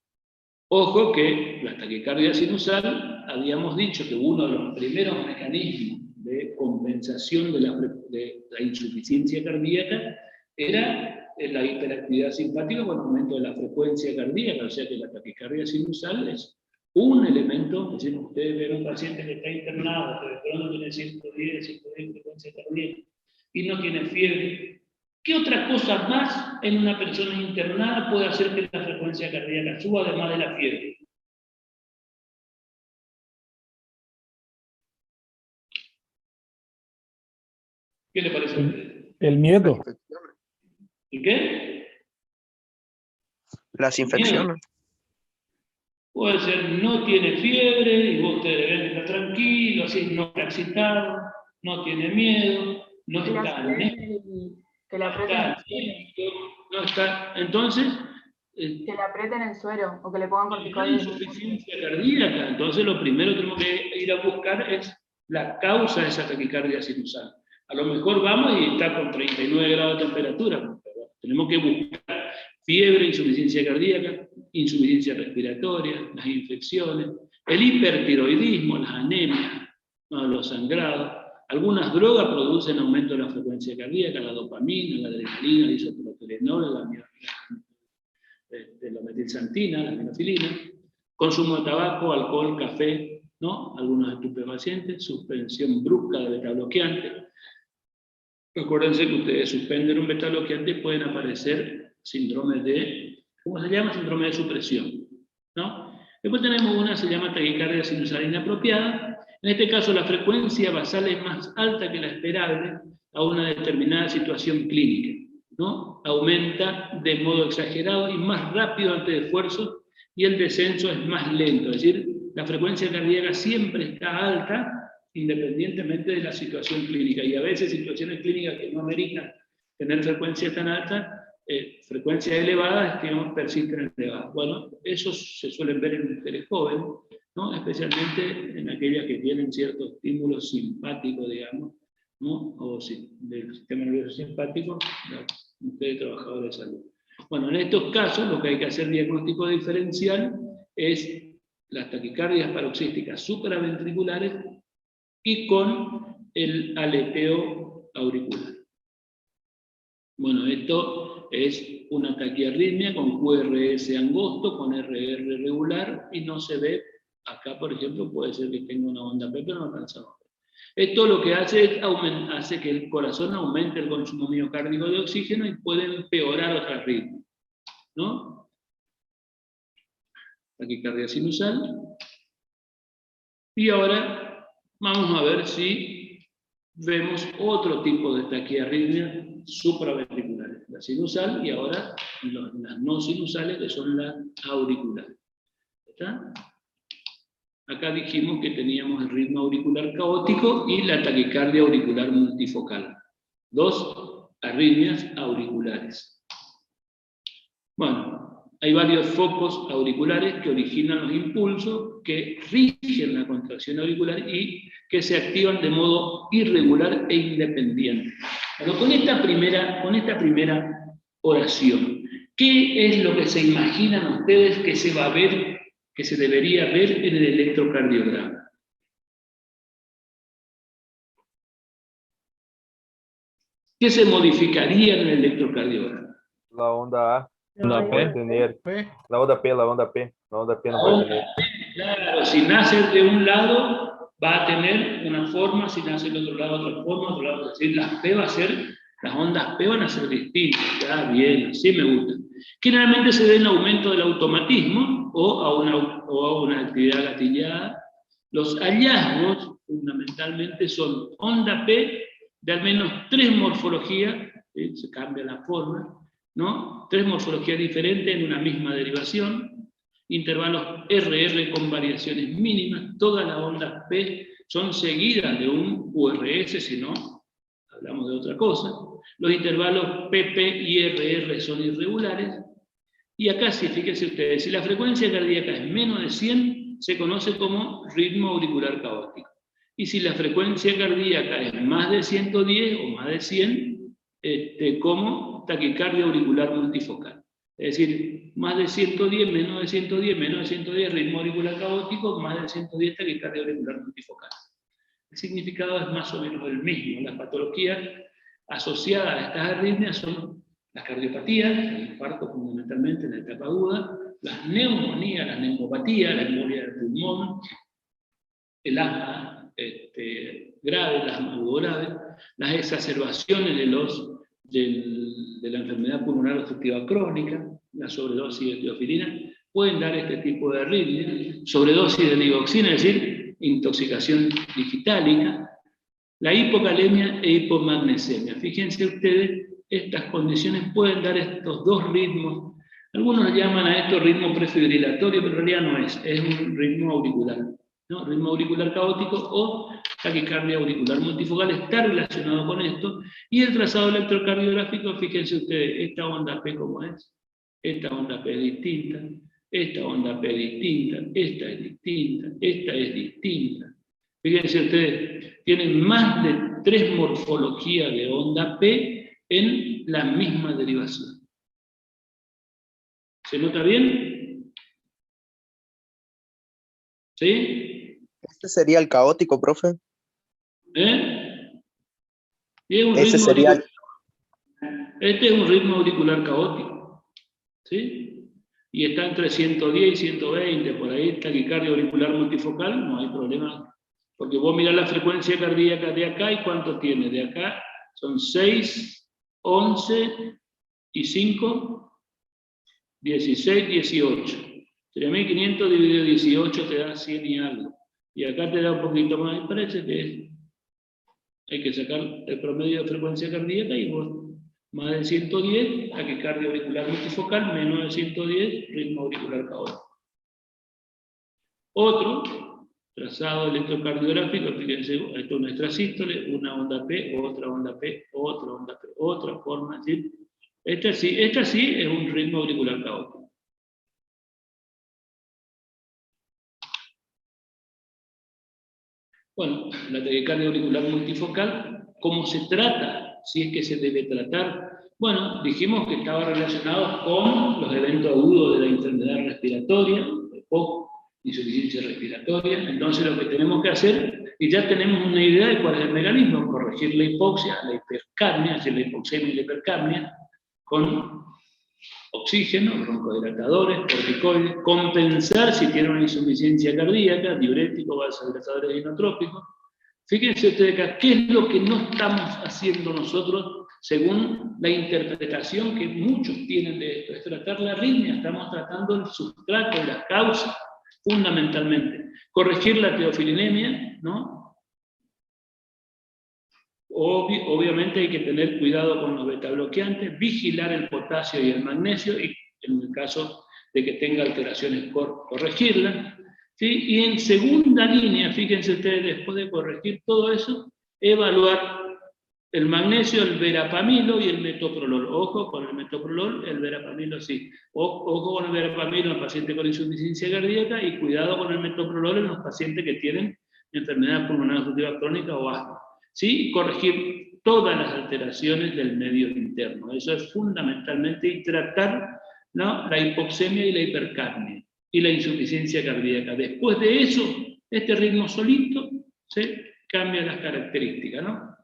Ojo que la taquicardia sinusal, habíamos dicho que uno de los primeros mecanismos de compensación de la insuficiencia cardíaca era la hiperactividad simpática con aumento de la frecuencia cardíaca, o sea que la taquicardia sinusal es un elemento. Es decir, ustedes ven un paciente que está internado, que de pronto tiene 110 frecuencia cardíaca y no tiene fiebre. ¿Qué otra cosa más en una persona internada puede hacer que la frecuencia cardíaca suba además de la fiebre? ¿Qué le parece a usted? El miedo. ¿Y qué? Las infecciones. Puede ser, no tiene fiebre, y vos te ven que está tranquilo, así no está excitado, no tiene miedo, no está anémico, no está. Entonces, que le aprieten el suero o que le pongan hay corticoides. insuficiencia cardíaca. Entonces, lo primero que tenemos que ir a buscar es la causa de esa taquicardia sinusal. A lo mejor vamos y está con 39 grados de temperatura, pero tenemos que buscar fiebre, insuficiencia cardíaca, insuficiencia respiratoria, las infecciones, el hipertiroidismo, las anemias, los sangrados. Algunas drogas producen aumento de la frecuencia cardíaca, la dopamina, la adrenalina, la isoproterenol, la metilxantina, la minofilina, consumo de tabaco, alcohol, café, ¿no? Algunos estupefacientes, suspensión brusca de betabloqueantes. Recuérdense que ustedes suspenden un betabloqueante y pueden aparecer síndromes de, ¿cómo se llama? Síndrome de supresión, ¿no? Después tenemos una, se llama taquicardia sinusal inapropiada. En este caso la frecuencia basal es más alta que la esperable a una determinada situación clínica, ¿no? Aumenta de modo exagerado y más rápido ante esfuerzo, y el descenso es más lento, es decir, la frecuencia cardíaca siempre está alta independientemente de la situación clínica, y a veces situaciones clínicas que no ameritan tener frecuencias tan altas, frecuencias elevadas que persisten elevadas. Bueno, esos se suelen ver en mujeres jóvenes, ¿no? Especialmente en aquellas que tienen cierto estímulo simpático, digamos, ¿no? O del sistema nervioso simpático, las mujeres trabajadoras de salud. Bueno, en estos casos lo que hay que hacer diagnóstico diferencial es las taquicardias paroxísticas supraventriculares y con el aleteo auricular. Bueno, esto es una taquiarritmia con QRS angosto, con RR regular, y no se ve, acá por ejemplo puede ser que tenga una onda P, pero no alcanza a ver. Esto lo que hace es hace que el corazón aumente el consumo miocárdico de oxígeno y puede empeorar otras ritmos, ¿no? Taquicardia sinusal. Y ahora vamos a ver si vemos otro tipo de taquiarritmia supraventriculares, la sinusal, y ahora las no sinusales, que son las auriculares. ¿Está? Acá dijimos que teníamos el ritmo auricular caótico y la taquicardia auricular multifocal. Dos arritmias auriculares. Bueno, hay varios focos auriculares que originan los impulsos, que rigen la contracción auricular y que se activan de modo irregular e independiente. Bueno, con esta primera oración, ¿qué es lo que se imaginan ustedes que se va a ver, que se debería ver en el electrocardiograma? ¿Qué se modificaría en el electrocardiograma? La onda A. La No puede P. tener. La onda P no puede tener. Claro, si nace de un lado va a tener una forma, si nace del otro lado otra forma, otro lado. Es decir, las ondas P van a ser distintas. Ya, bien, así me gusta. Generalmente se ve en aumento del automatismo o a una actividad gatillada. Los hallazgos fundamentalmente son onda P de al menos 3 morfologías, ¿sí? Se cambia la forma, ¿no? 3 morfologías diferentes en una misma derivación, intervalos RR con variaciones mínimas, todas las ondas P son seguidas de un QRS, si no, hablamos de otra cosa. Los intervalos PP y RR son irregulares, y acá sí, fíjense ustedes, si la frecuencia cardíaca es menos de 100, se conoce como ritmo auricular caótico. Y si la frecuencia cardíaca es más de 110 o más de 100, como taquicardia auricular multifocal. Es decir, más de 110, menos de 110, menos de 110, ritmo auricular caótico, más de 110, taquicardia auricular multifocal. El significado es más o menos el mismo. Las patologías asociadas a estas arritmias son las cardiopatías, el infarto fundamentalmente en la etapa aguda, las neumonías, las neumopatías, la embolia del pulmón, el asma grave, el asma agudo grave, las exacerbaciones de la enfermedad pulmonar obstructiva crónica, la sobredosis de teofilina, pueden dar este tipo de arritmia, sobredosis de ligoxina, es decir, intoxicación digitálica, la hipocalemia e hipomagnesemia. Fíjense ustedes, estas condiciones pueden dar estos dos ritmos. Algunos llaman a esto ritmo prefibrilatorio, pero en realidad no es un ritmo auricular, ¿no? Ritmo auricular caótico o taquicardia auricular multifocal está relacionado con esto. Y el trazado electrocardiográfico, fíjense ustedes, esta onda P como es, esta onda P es distinta, esta onda P es distinta, esta es distinta, esta es distinta. Fíjense ustedes, tienen más de 3 morfologías de onda P en la misma derivación. ¿Se nota bien? ¿Sí? ¿Este sería el caótico, profe? Y es un Ese ritmo sería... Este es un ritmo auricular caótico. ¿Sí? Y está entre 110 y 120, por ahí, taquicardia auricular multifocal, no hay problema. Porque vos mirás la frecuencia cardíaca de acá y cuánto tiene. De acá son 6, 11 y 5, 16, 18. 3.500 dividido 18 te da 100 y algo. Y acá te da un poquito más, me parece que hay que sacar el promedio de frecuencia cardíaca y vos más de 110, taquicardia auricular multifocal, menos de 110, ritmo auricular caótico. Otro, trazado electrocardiográfico, fíjense, esto es una extrasístole, una onda P, otra onda P, otra onda P, otra forma, ¿sí? Esta sí es un ritmo auricular caótico. Bueno, la taquicardia auricular multifocal, ¿cómo se trata? Si es que se debe tratar. Bueno, dijimos que estaba relacionado con los eventos agudos de la enfermedad respiratoria, o insuficiencia respiratoria. Entonces lo que tenemos que hacer, y ya tenemos una idea de cuál es el mecanismo, corregir la hipoxia, la hipercapnia, es decir, la hipoxemia y la hipercapnia, con oxígeno, broncodilatadores, corticoides, compensar si tiene una insuficiencia cardíaca, diurético, vasodilatadores inotrópicos. Fíjense ustedes acá, ¿qué es lo que no estamos haciendo nosotros según la interpretación que muchos tienen de esto? Es tratar la arritmia, estamos tratando el sustrato, las causas, fundamentalmente. Corregir la teofilinemia, ¿no? Obviamente hay que tener cuidado con los betabloqueantes, vigilar el potasio y el magnesio, y en el caso de que tenga alteraciones, corregirlas. ¿Sí? Y en segunda línea, fíjense ustedes, después de corregir todo eso, evaluar el magnesio, el verapamilo y el metoprolol. Ojo con el metoprolol, el verapamilo sí. Ojo con el verapamilo en los pacientes con insuficiencia cardíaca y cuidado con el metoprolol en los pacientes que tienen enfermedad pulmonar obstructiva crónica o asma. ¿Sí? Corregir todas las alteraciones del medio interno. Eso es fundamentalmente, y tratar, ¿no?, la hipoxemia y la hipercapnia y la insuficiencia cardíaca. Después de eso, este ritmo solito se cambia las características, ¿no?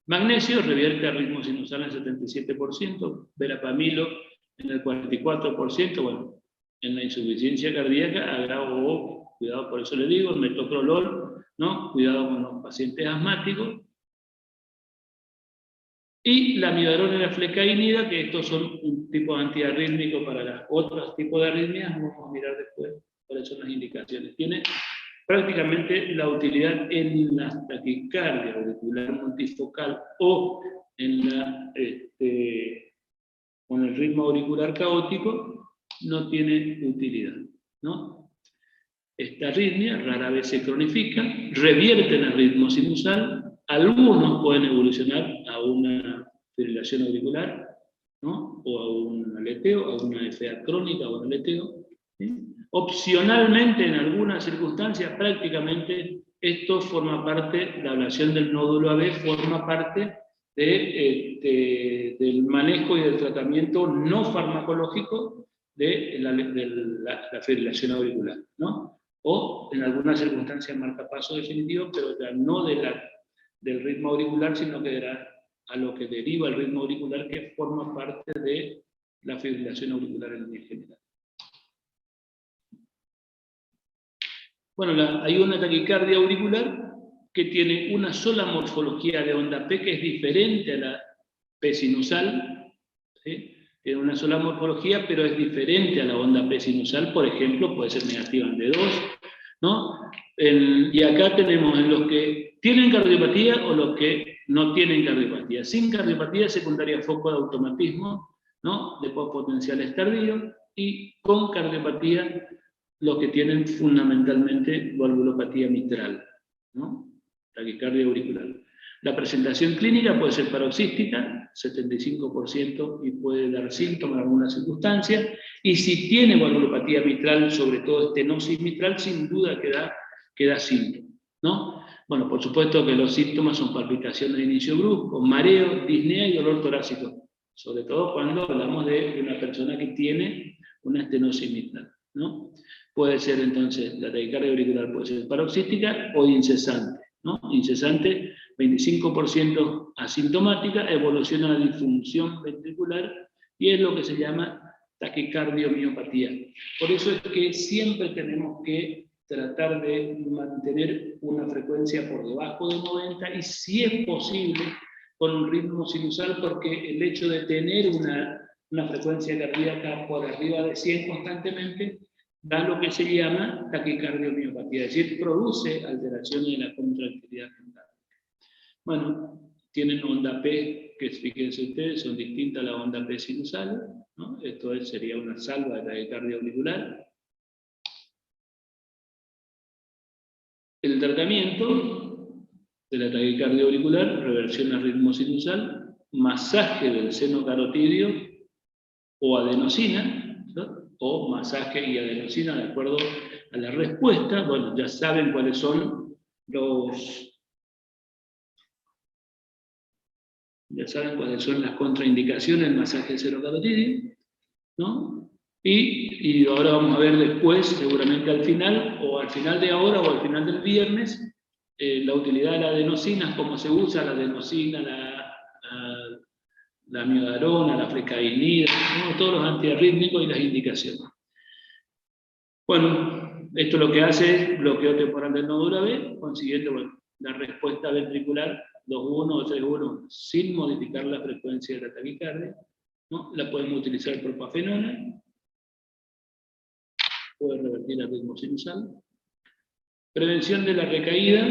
Magnesio revierte al ritmo sinusal en el 77%, verapamilo en el 44%, bueno, en la insuficiencia cardíaca, agravo, cuidado, por eso le digo, el metoprolol, ¿no? Cuidado con los pacientes asmáticos. Y la amidabrona y la flecainida, que estos son un tipo antiarrítmico para los otros tipos de arritmias, vamos a mirar después cuáles son las indicaciones. Tiene prácticamente la utilidad en la taquicardia auricular multifocal o en la, con el ritmo auricular caótico, no tiene utilidad, ¿no? Esta arritmia rara vez se cronifica, revierten el ritmo sinusal, algunos pueden evolucionar a una fibrilación auricular, ¿no?, o a un aleteo, a una FA crónica o un aleteo. ¿Sí? Opcionalmente, en algunas circunstancias, prácticamente esto forma parte, la ablación del nódulo AB forma parte del manejo y del tratamiento no farmacológico de la fibrilación auricular, ¿no? O en algunas circunstancias marcapaso definitivo, pero ya no del ritmo auricular, sino que era a lo que deriva el ritmo auricular, que forma parte de la fibrilación auricular en línea general. Bueno, hay una taquicardia auricular que tiene una sola morfología de onda P, que es diferente a la P sinusal, ¿sí? Tiene una sola morfología, pero es diferente a la onda P sinusal, por ejemplo, puede ser negativa en D2, ¿no? Y acá tenemos en los que tienen cardiopatía o los que no tienen cardiopatía. Sin cardiopatía secundaria foco de automatismo, ¿no? De potenciales tardíos, y con cardiopatía los que tienen fundamentalmente valvulopatía mitral, ¿no? Taquicardia auricular. La presentación clínica puede ser paroxística, 75%, y puede dar síntomas en algunas circunstancias, y si tiene valvulopatía mitral, sobre todo estenosis mitral, sin duda que da síntomas, ¿no? Bueno, por supuesto que los síntomas son palpitaciones de inicio brusco, mareo, disnea y dolor torácico, sobre todo cuando hablamos de una persona que tiene una estenosis mitral, ¿no? Puede ser entonces, la taquicardia auricular puede ser paroxística o incesante, ¿no? Incesante, 25% asintomática, evoluciona a la disfunción ventricular y es lo que se llama taquicardiomiopatía. Por eso es que siempre tenemos que tratar de mantener una frecuencia por debajo de 90 y, si es posible, con un ritmo sinusal, porque el hecho de tener una frecuencia cardíaca por arriba de 100 constantemente da lo que se llama taquicardiomiopatía, es decir, produce alteraciones en la contractilidad mental. Bueno, tienen onda P, que fíjense ustedes, son distintas a la onda P sinusal, ¿no? Esto sería una salva de taquicardia auricular. El tratamiento de la taquicardia auricular, reversión al ritmo sinusal, masaje del seno carotidio o adenosina, ¿no? O masaje y adenosina de acuerdo a la respuesta. Bueno, ya saben cuáles son las contraindicaciones del masaje seno carotidio, ¿no? Y ahora vamos a ver después, seguramente al final, o al final de ahora o al final del viernes, la utilidad de la adenosina, cómo se usa la adenosina, la amiodarona, la frecainida, ¿no? Todos los antiarrítmicos y las indicaciones. Bueno, esto lo que hace es bloqueo temporal del nódulo B, consiguiente, bueno, la respuesta ventricular 2.1 o 3.1 sin modificar la frecuencia de la taquicardia, ¿no? La podemos utilizar propafenona, puede revertir el ritmo sinusal. Prevención de la recaída,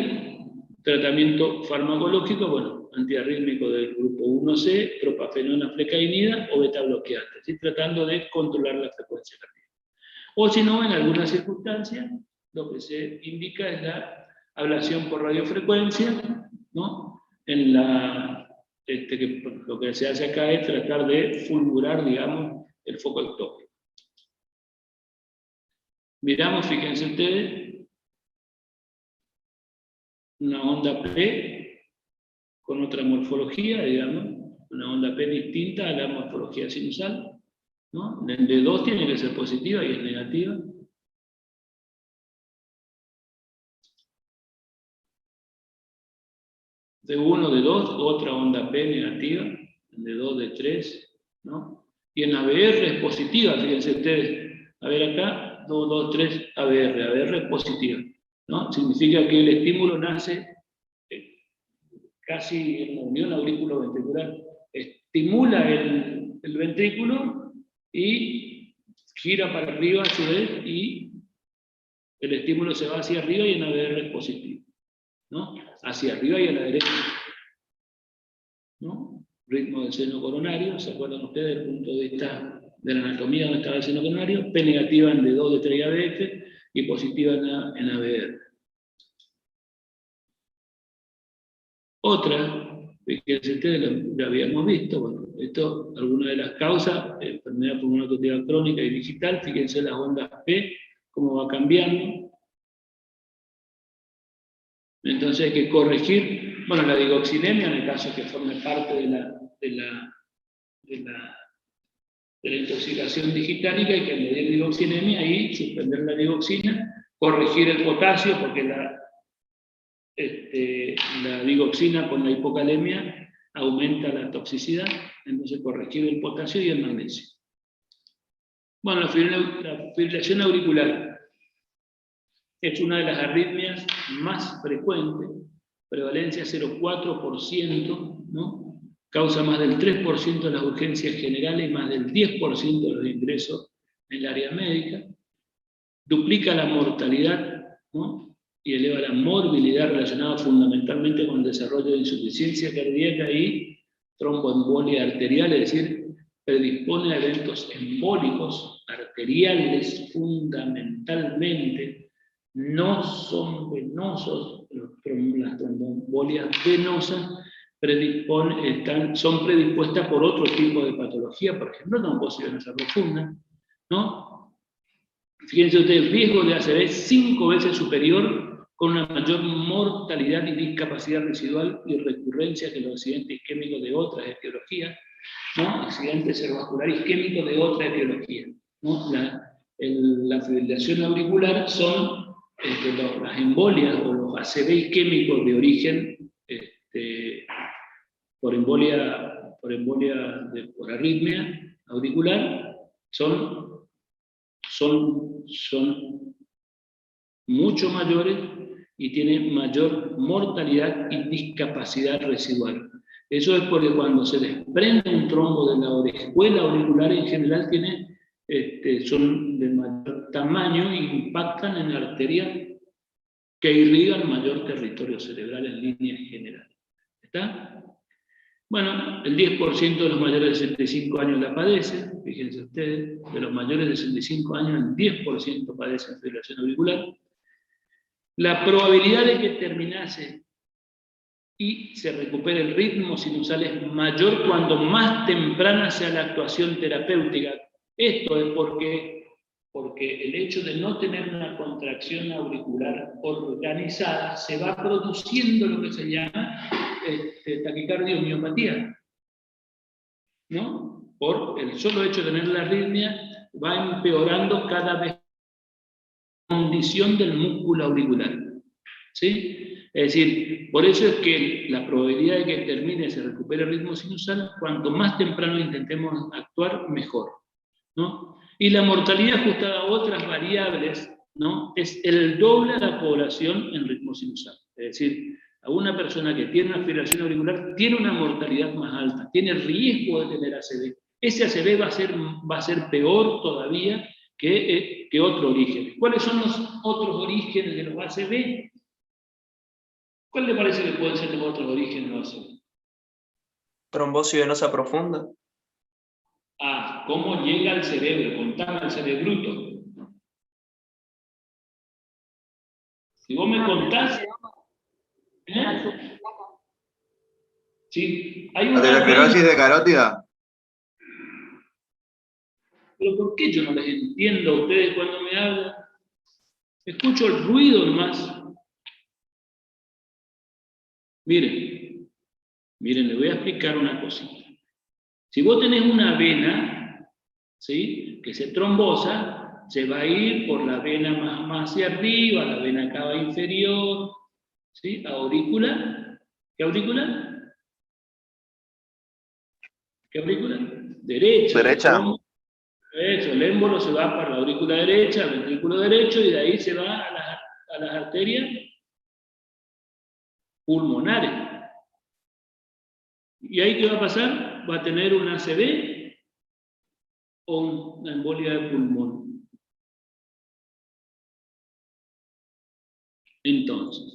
tratamiento farmacológico, bueno, antiarrítmico del grupo 1C, propafenona, frecainida o beta bloqueante, ¿sí? Tratando de controlar la frecuencia cardíaca. O si no, en algunas circunstancias, lo que se indica es la ablación por radiofrecuencia, ¿no? Lo que se hace acá es tratar de fulgurar, digamos, el foco ectópico. Miramos, fíjense ustedes, una onda P con otra morfología, digamos, una onda P distinta a la morfología sinusal, ¿no? El D2 tiene que ser positiva y es negativa. D1, D2, otra onda P negativa, D2, D3, ¿no? Y en ABR es positiva, fíjense ustedes. A ver acá, 2, 2, 3, ABR, ABR es positiva, ¿no? Significa que el estímulo nace casi en la unión auriculo-ventricular. Estimula el ventrículo y gira para arriba a su vez, y el estímulo se va hacia arriba y en ABR es positivo, ¿no? Hacia arriba y a la derecha, ¿no? Ritmo del seno coronario, ¿se acuerdan ustedes del punto de vista de la anatomía donde estaba el seno coronario? P negativa en D2, D3 y ABF, y positiva en ABR. Otra, que ustedes la habíamos visto, bueno, esto, alguna de las causas, enfermedad pulmonar obstructiva crónica y digital, fíjense las ondas P, cómo va cambiando. Entonces hay que corregir Bueno, la digoxinemia, en el caso que forme parte de la intoxicación digitálica, hay que medir digoxinemia y suspender la digoxina, corregir el potasio, porque la digoxina con la hipocalemia aumenta la toxicidad, entonces corregir el potasio y el magnesio. Bueno, la fibrilación auricular es una de las arritmias más frecuentes, prevalencia 0,4%, ¿no? Causa más del 3% de las urgencias generales y más del 10% de los ingresos en el área médica, duplica la mortalidad, ¿no? Y eleva la morbilidad relacionada fundamentalmente con el desarrollo de insuficiencia cardíaca y tromboembolia arterial, es decir, predispone a eventos embólicos arteriales fundamentalmente, no son venosos, las tromboembolias venosas son predispuestas por otro tipo de patología, por ejemplo, trombosis venosa profunda, ¿no? Fíjense ustedes, el riesgo de ACV es 5 veces superior, con una mayor mortalidad y discapacidad residual y recurrencia que los accidentes isquémicos de otras etiologías, ¿no? Accidente cerebrovascular isquémico de otra etiología, ¿no? La fibrilación auricular son las embolias o los ACV isquémicos de origen por arritmia auricular, son mucho mayores y tienen mayor mortalidad y discapacidad residual. Eso es porque cuando se desprende un trombo de la orejuela auricular, en general son de mayor tamaño e impactan en arterias que irrigan mayor territorio cerebral en línea general. ¿Está? Bueno, el 10% de los mayores de 65 años la padecen, fíjense ustedes, de los mayores de 65 años el 10% padecen fibrilación auricular. La probabilidad de que terminase y se recupere el ritmo sinusal es mayor cuando más temprana sea la actuación terapéutica. Esto es porque el hecho de no tener una contracción auricular organizada se va produciendo lo que se llama taquicardia o miopatía, ¿no? Por el solo hecho de tener la arritmia va empeorando cada vez la condición del músculo auricular, ¿sí? Es decir, por eso es que la probabilidad de que termine y se recupere el ritmo sinusal, cuanto más temprano intentemos actuar, mejor, ¿no? Y la mortalidad ajustada a otras variables, ¿no? Es el doble de la población en ritmo sinusal. Es decir, a una persona que tiene una fibrilación auricular tiene una mortalidad más alta, tiene riesgo de tener ACV. Ese ACV va a ser peor todavía que otro origen. ¿Cuáles son los otros orígenes de los ACV? ¿Cuál le parece que pueden ser los otros orígenes de los ACV? Trombosis venosa profunda. Ah, ¿cómo llega al cerebro? Contame al cerebruto. Si vos me contás... Sí, hay una... ¿Aterosclerosis de carótida? Pero ¿por qué yo no les entiendo a ustedes cuando me hablan? Escucho el ruido nomás. Miren, les voy a explicar una cosita. Si vos tenés una vena, ¿sí?, que se trombosa, se va a ir por la vena más hacia arriba, la vena cava inferior, ¿sí? Aurícula. ¿Qué aurícula? ¿Qué aurícula? Derecha. Derecha. Eso, el émbolo se va para la aurícula derecha, el ventrículo derecho, y de ahí se va a las arterias pulmonares. ¿Y ahí qué va a pasar? Va a tener un ACV o una embolia de pulmón. Entonces,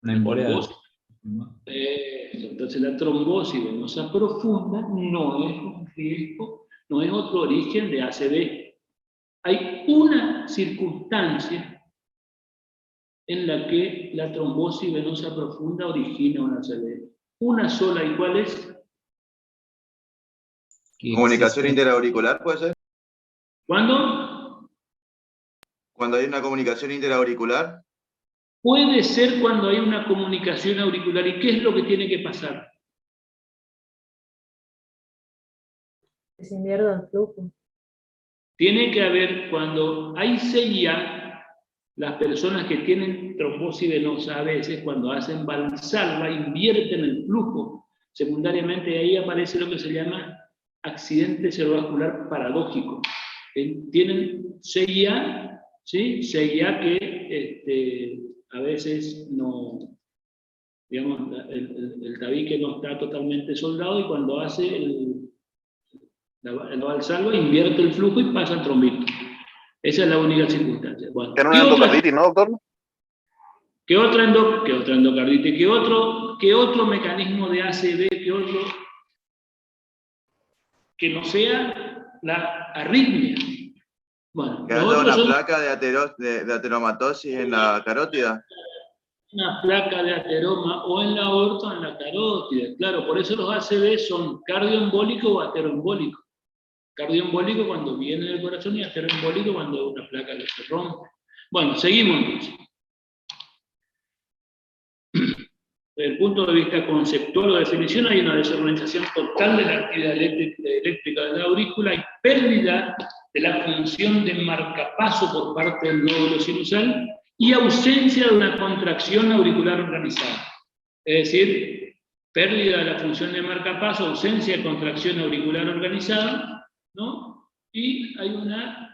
Una embolia. entonces la trombosis venosa profunda no es un riesgo, no es otro origen de ACV. Hay una circunstancia en la que la trombosis venosa profunda origina un ACV. Una sola, ¿y cuál es? ¿Comunicación interauricular puede ser? ¿Cuándo? Cuando hay una comunicación interauricular. Puede ser cuando hay una comunicación auricular. ¿Y qué es lo que tiene que pasar? Que se invierta el flujo. Tiene que haber, cuando hay CIA, las personas que tienen trombosis venosa a veces, cuando hacen Valsalva, invierten el flujo. Secundariamente ahí aparece lo que se llama accidente cerebrovascular paradójico. Tienen CIA, ¿sí? CIA que a veces no, digamos, el tabique no está totalmente soldado, y cuando hace la Valsalva invierte el flujo y pasa al trombito. Esa es la única circunstancia. Bueno, Era una endocarditis, ¿no, doctor? ¿Qué otra endocarditis? ¿Qué otro mecanismo de ACV? ¿Qué otro? Que no sea la arritmia. Bueno, Que los haya otros una son placa de ateromatosis en la carótida. una placa de ateroma o en la aorta o en la carótida. Claro, por eso los ACV son cardioembólico o ateroembólico. Cardioembólico cuando viene del corazón y ateroembólico cuando hay una placa que se rompe. Bueno, seguimos entonces. Desde el punto de vista conceptual o de definición, hay una desorganización total de la actividad eléctrica de la aurícula y pérdida de la función de marcapaso por parte del nódulo sinusal y ausencia de una contracción auricular organizada. Es decir, pérdida de la función de marcapaso, ausencia de contracción auricular organizada, ¿no? Y hay una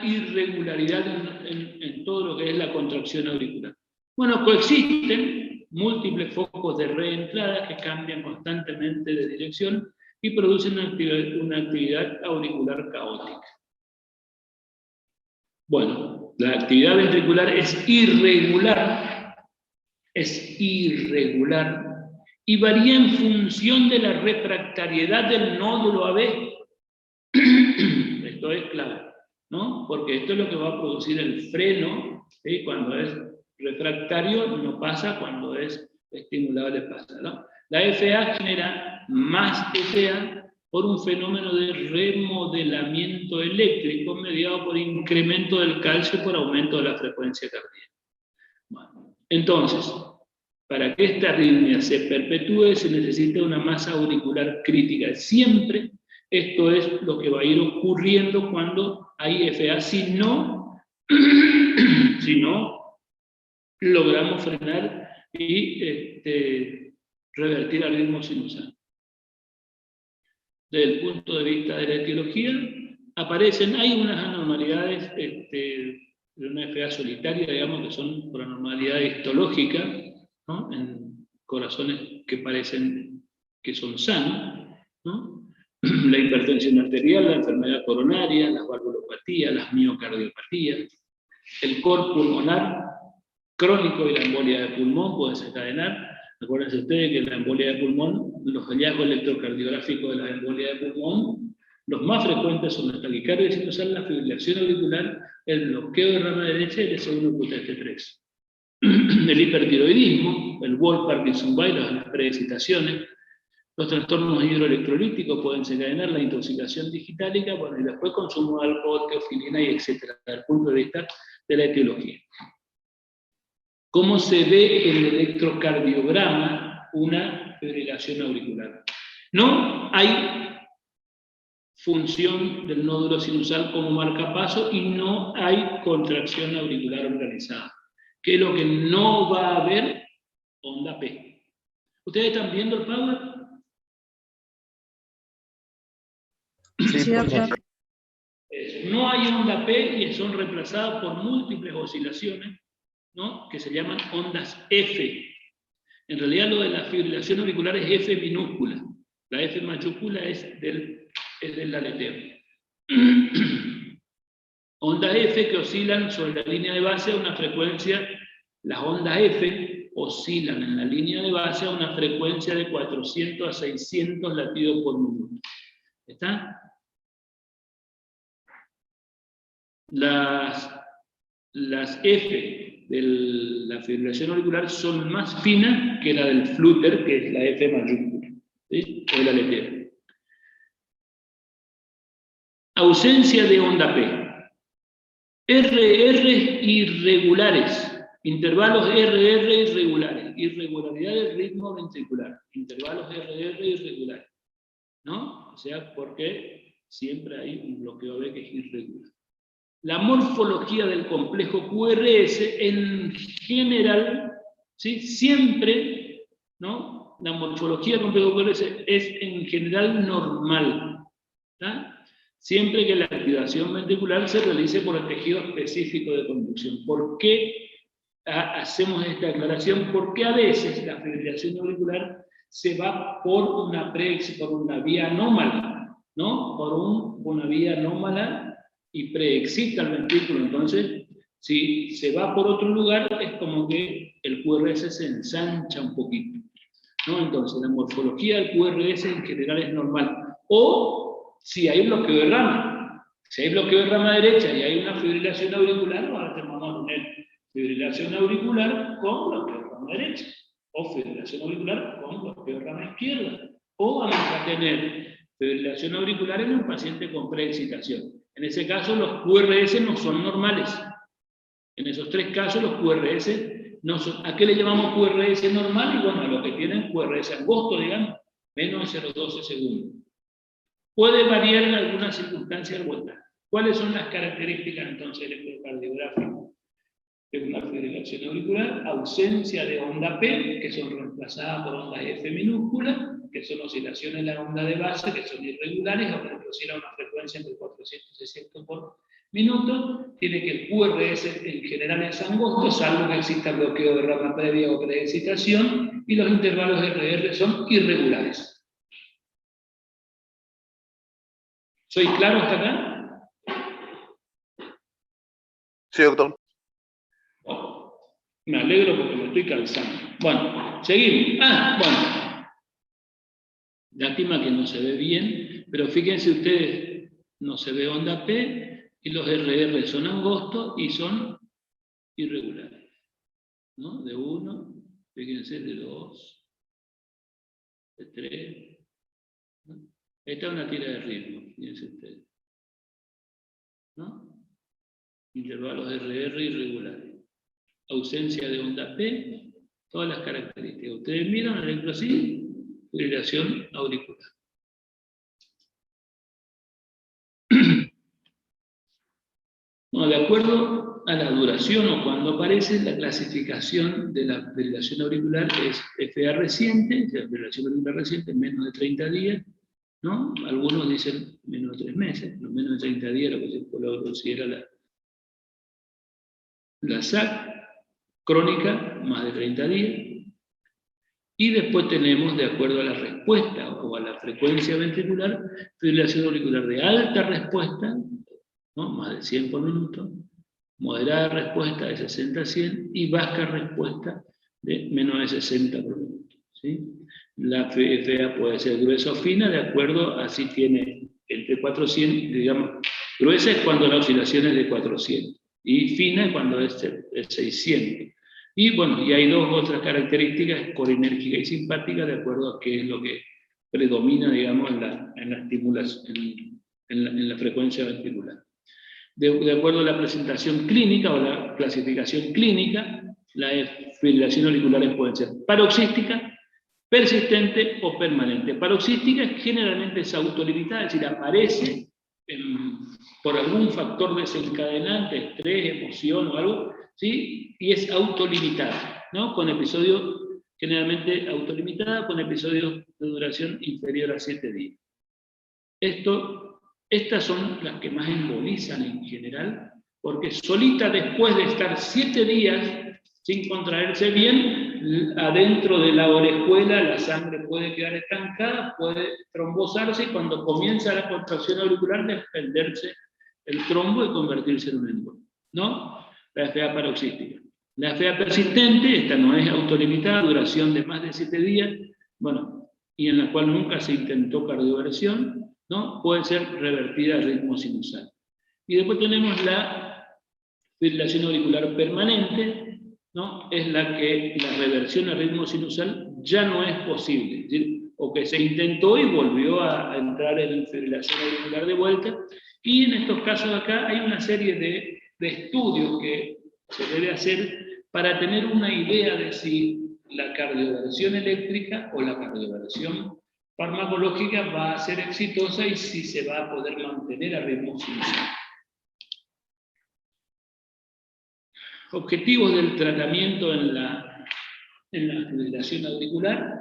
irregularidad en todo lo que es la contracción auricular. Bueno, coexisten múltiples focos de reentrada que cambian constantemente de dirección y producen una actividad auricular caótica. Bueno, la actividad ventricular es irregular y varía en función de la refractariedad del nódulo AB. Esto es clave, ¿no? Porque esto es lo que va a producir el freno, ¿sí? Cuando es refractario no pasa, cuando es estimulable pasa, ¿no? La FA genera más FA por un fenómeno de remodelamiento eléctrico mediado por incremento del calcio por aumento de la frecuencia cardíaca. Bueno, entonces, para que esta arritmia se perpetúe se necesita una masa auricular crítica. Siempre esto es lo que va a ir ocurriendo cuando hay FA, si no logramos frenar y revertir al ritmo sinusal. Desde el punto de vista de la etiología, hay unas anormalidades de una FA solitaria, digamos, que son por anormalidad histológica, ¿no? En corazones que parecen que son sanos, ¿no? La hipertensión arterial, la enfermedad coronaria, la valvulopatía, las miocardiopatías, el cor pulmonar crónico y la embolia de pulmón pueden desencadenar. Acuérdense ustedes que la embolia de pulmón, los hallazgos electrocardiográficos de la embolia de pulmón, los más frecuentes son la taquicardia sinusal, la fibrilación auricular, el bloqueo de rama derecha y el S1QT3. El hipertiroidismo, el Wolff Parkinson virus, las preexcitaciones, los trastornos hidroelectrolíticos pueden desencadenar la intoxicación digitálica, bueno, y después consumo de alcohol, teofilina y etcétera, desde el punto de vista de la etiología. ¿Cómo se ve en el electrocardiograma una fibrilación auricular? No hay función del nódulo sinusal como marcapaso y no hay contracción auricular organizada. ¿Qué es lo que no va a haber? Onda P. ¿Ustedes están viendo el power? Sí, doctor. No hay onda P y son reemplazadas por múltiples oscilaciones, ¿no? Que se llaman ondas F. En realidad lo de la fibrilación auricular es F minúscula. La F mayúscula es del aleteo. Ondas F que oscilan sobre la línea de base a una frecuencia, las ondas F oscilan en la línea de base a una frecuencia de 400 a 600 latidos por minuto. ¿Está? Las F de la fibrilación auricular son más finas que la del flúter, que es la F mayúscula, ¿sí? O el aleteo. Ausencia de onda P. RR irregulares, intervalos RR irregulares, irregularidad del ritmo ventricular, intervalos RR irregulares, ¿no? O sea, porque siempre hay un bloqueo B que es irregular. La morfología del complejo QRS en general, ¿sí? Siempre, ¿no? La morfología del complejo QRS es en general normal, ¿tá? Siempre que la activación ventricular se realice por el tejido específico de conducción. ¿Por qué hacemos esta aclaración? Porque a veces la fibrilación auricular se va por una vía anómala, ¿no? Por una vía anómala y preexcita el ventrículo. Entonces, si se va por otro lugar, es como que el QRS se ensancha un poquito, ¿no? Entonces, la morfología del QRS en general es normal. O si hay bloqueo de rama. Si hay bloqueo de rama derecha y hay una fibrilación auricular, ahora vamos a poner fibrilación auricular con bloqueo de rama derecha, o fibrilación auricular con bloqueo de rama izquierda, o vamos a tener fibrilación auricular en un paciente con preexcitación. En ese caso, los QRS no son normales. En esos tres casos, los QRS no son. ¿A qué le llamamos QRS normal? Y bueno, a lo que tienen QRS angosto, digamos, menos de 0,12 segundos. Puede variar en algunas circunstancias vueltas. ¿Cuáles son las características entonces del electrocardiográfico de una fibrilación auricular? Ausencia de onda P, que son reemplazadas por ondas F minúsculas, que son oscilaciones de la onda de base, que son irregulares, o que oscila a una frecuencia entre 400 y 600 por minuto. Tiene que el QRS en general es angosto, salvo que exista bloqueo de rama previa o preexcitación, y los intervalos RR son irregulares. ¿Soy claro hasta acá? Sí, doctor. Bueno, me alegro porque me estoy cansando. Bueno, seguimos. Bueno. Lástima que no se ve bien, pero fíjense ustedes, no se ve onda P y los RR son angostos y son irregulares, ¿no? De 1, fíjense, de 2, de 3. ¿no? Esta es una tira de ritmo, fíjense ustedes, ¿no? Intervalos RR irregulares, ausencia de onda P, todas las características. Ustedes miran el electrosid, fibrilación auricular. Bueno, de acuerdo a la duración o cuando aparece, la clasificación de la fibrilación auricular es FA reciente, la fibrilación auricular reciente, menos de 30 días, ¿no? Algunos dicen menos de 3 meses, no menos de 30 días, lo que se considera la SAC, crónica, más de 30 días. Y después tenemos, de acuerdo a la respuesta o a la frecuencia ventricular, fibrilación auricular de alta respuesta, ¿no? Más de 100 por minuto, moderada respuesta de 60 a 100 y baja respuesta de menos de 60 por minuto, ¿sí? La FA puede ser gruesa o fina, de acuerdo a si tiene entre 400, digamos, gruesa es cuando la oscilación es de 400 y fina es cuando es 600. Y bueno, y hay dos otras características, colinérgica y simpática, de acuerdo a qué es lo que predomina, digamos, en la estimulación, en la frecuencia ventricular. De acuerdo a la presentación clínica o la clasificación clínica, las fibrilaciones auriculares pueden ser paroxística, persistente o permanente. Paroxística generalmente es autolimitada, es decir, aparece por algún factor desencadenante, estrés, emoción o algo, ¿sí? Y es autolimitada, ¿no? Con episodios generalmente autolimitada, con episodios de duración inferior a 7 días. Estas son las que más embolizan en general, porque solita después de estar 7 días sin contraerse bien, adentro de la orejuela la sangre puede quedar estancada, puede trombosarse y cuando comienza la contracción auricular desprenderse el trombo y convertirse en un embolo, ¿no? La FA paroxística. La FA persistente, esta no es autolimitada, duración de más de 7 días, bueno, y en la cual nunca se intentó cardioversión, ¿no? Puede ser revertida al ritmo sinusal. Y después tenemos la fibrilación auricular permanente, ¿no? Es la que la reversión al ritmo sinusal ya no es posible, es decir, o que se intentó y volvió a entrar en fibrilación auricular de vuelta, y en estos casos acá hay una serie de de estudios que se debe hacer para tener una idea de si la cardioversión eléctrica o la cardioversión farmacológica va a ser exitosa y si se va a poder mantener a ritmo sinusal. Objetivos del tratamiento en la fibrilación auricular: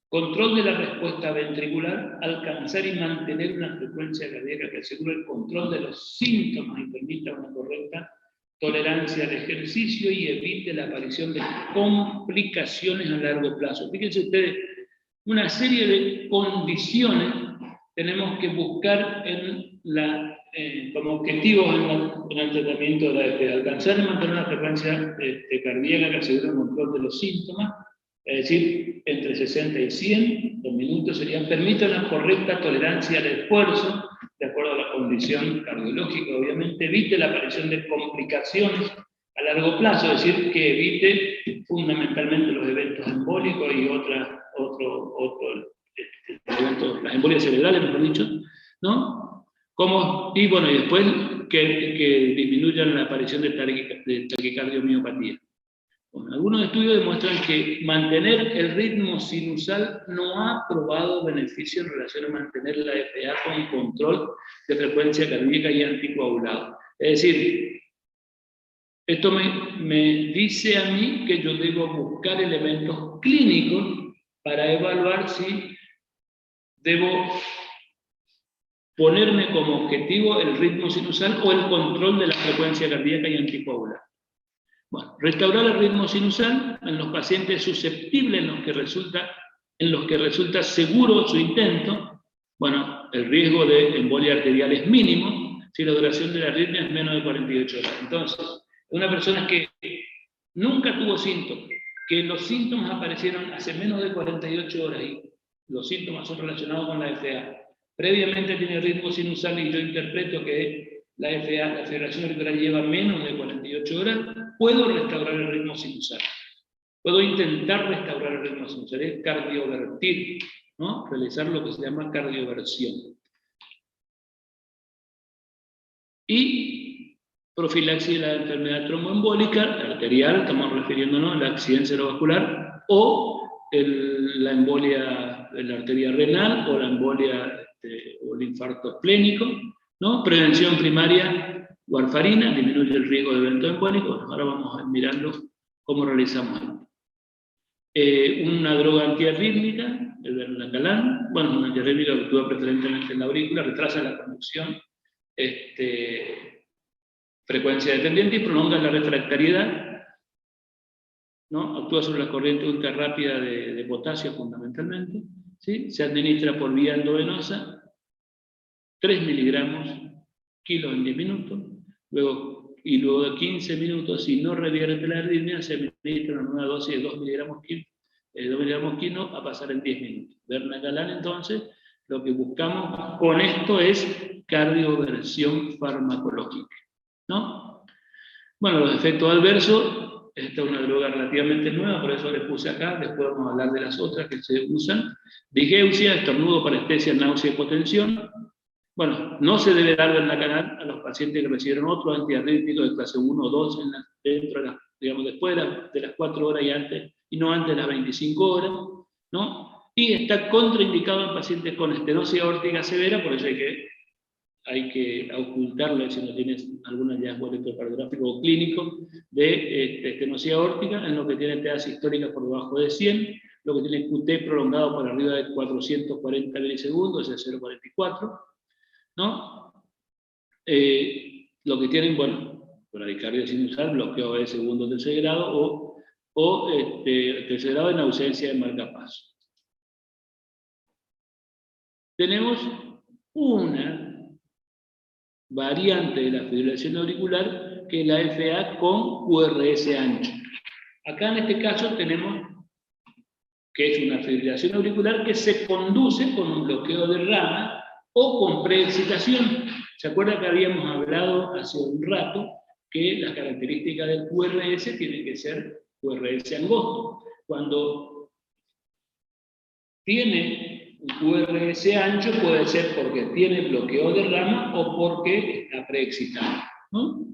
control de la respuesta ventricular, alcanzar y mantener una frecuencia cardíaca que asegure el control de los síntomas y permita una correcta tolerancia al ejercicio y evite la aparición de complicaciones a largo plazo. Fíjense ustedes, una serie de condiciones tenemos que buscar como objetivos en el tratamiento de la FA. Alcanzar y mantener una frecuencia cardíaca que asegure el control de los síntomas, es decir, entre 60 y 100, los minutos serían, permite una correcta tolerancia al esfuerzo, de acuerdo a la condición cardiológica, obviamente, evite la aparición de complicaciones a largo plazo, es decir, que evite fundamentalmente los eventos embólicos y eventos, las embolias cerebrales, mejor dicho, ¿no? Y después que disminuyan la aparición de taquicardiomiopatía. Bueno, algunos estudios demuestran que mantener el ritmo sinusal no ha probado beneficio en relación a mantener la FA con control de frecuencia cardíaca y anticoagulado. Es decir, esto me dice a mí que yo debo buscar elementos clínicos para evaluar si debo ponerme como objetivo el ritmo sinusal o el control de la frecuencia cardíaca y anticoagulado. Bueno, restaurar el ritmo sinusal en los pacientes susceptibles en los que resulta seguro su intento. Bueno, el riesgo de embolia arterial es mínimo si la duración de la arritmia es menos de 48 horas. Entonces, una persona que nunca tuvo síntomas, que los síntomas aparecieron hace menos de 48 horas y los síntomas son relacionados con la FA, previamente tiene ritmo sinusal y yo interpreto que la FA, la fibrilación auricular, lleva menos de 48 horas, puedo restaurar el ritmo sinusal. Puedo intentar restaurar el ritmo sinusal, es cardiovertir, ¿no? Realizar lo que se llama cardioversión. Y profilaxis de la enfermedad tromboembólica, arterial, estamos refiriéndonos al accidente cerebrovascular, o la embolia de la arteria renal, o la embolia o el infarto esplénico, ¿no? Prevención primaria, warfarina, disminuye el riesgo de evento embólico. Ahora vamos mirando cómo realizamos esto. Una droga antiarrítmica, el Bernacalán, bueno, una antiarrítmica que actúa preferentemente en la aurícula, retrasa la conducción, frecuencia dependiente y prolonga la refractariedad, ¿no? Actúa sobre la corriente ultra rápida de potasio fundamentalmente, ¿sí? Se administra por vía endovenosa, 3 miligramos kilos en 10 minutos, luego de 15 minutos, si no revierte la arritmia, se administra una nueva dosis de 2 miligramos kilo a pasar en 10 minutos. Bernacalán, entonces, lo que buscamos con esto es cardioversión farmacológica, ¿no? Bueno, los efectos adversos, esta es una droga relativamente nueva, por eso le puse acá, después vamos a hablar de las otras que se usan. Digeusia, estornudo, parestesia, náusea y hipotensión. Bueno, no se debe dar Bernacalán a los pacientes que recibieron otro antiarrítmico de clase 1 o 2 dentro de después de las 4 horas y no antes de las 25 horas, ¿no? Y está contraindicado en pacientes con estenosis aórtica severa, por eso hay que ocultarlo si no tienes algún hallazgo electrocardiográfico o clínico de estenosis aórtica, en lo que tiene TAs históricas por debajo de 100, lo que tiene QT prolongado por arriba de 440 milisegundos, es 0,44, ¿no? Lo que tienen, bueno, bradicardia sinusal, bloqueo de segundo o tercer grado, o tercer grado en ausencia de marcapaso. Tenemos una variante de la fibrilación auricular que es la FA con QRS ancho. Acá en este caso tenemos que es una fibrilación auricular que se conduce con un bloqueo de rama o con preexcitación. ¿Se acuerda que habíamos hablado hace un rato que las características del QRS tienen que ser QRS angosto? Cuando tiene un QRS ancho puede ser porque tiene bloqueo de rama o porque está preexcitado, ¿no?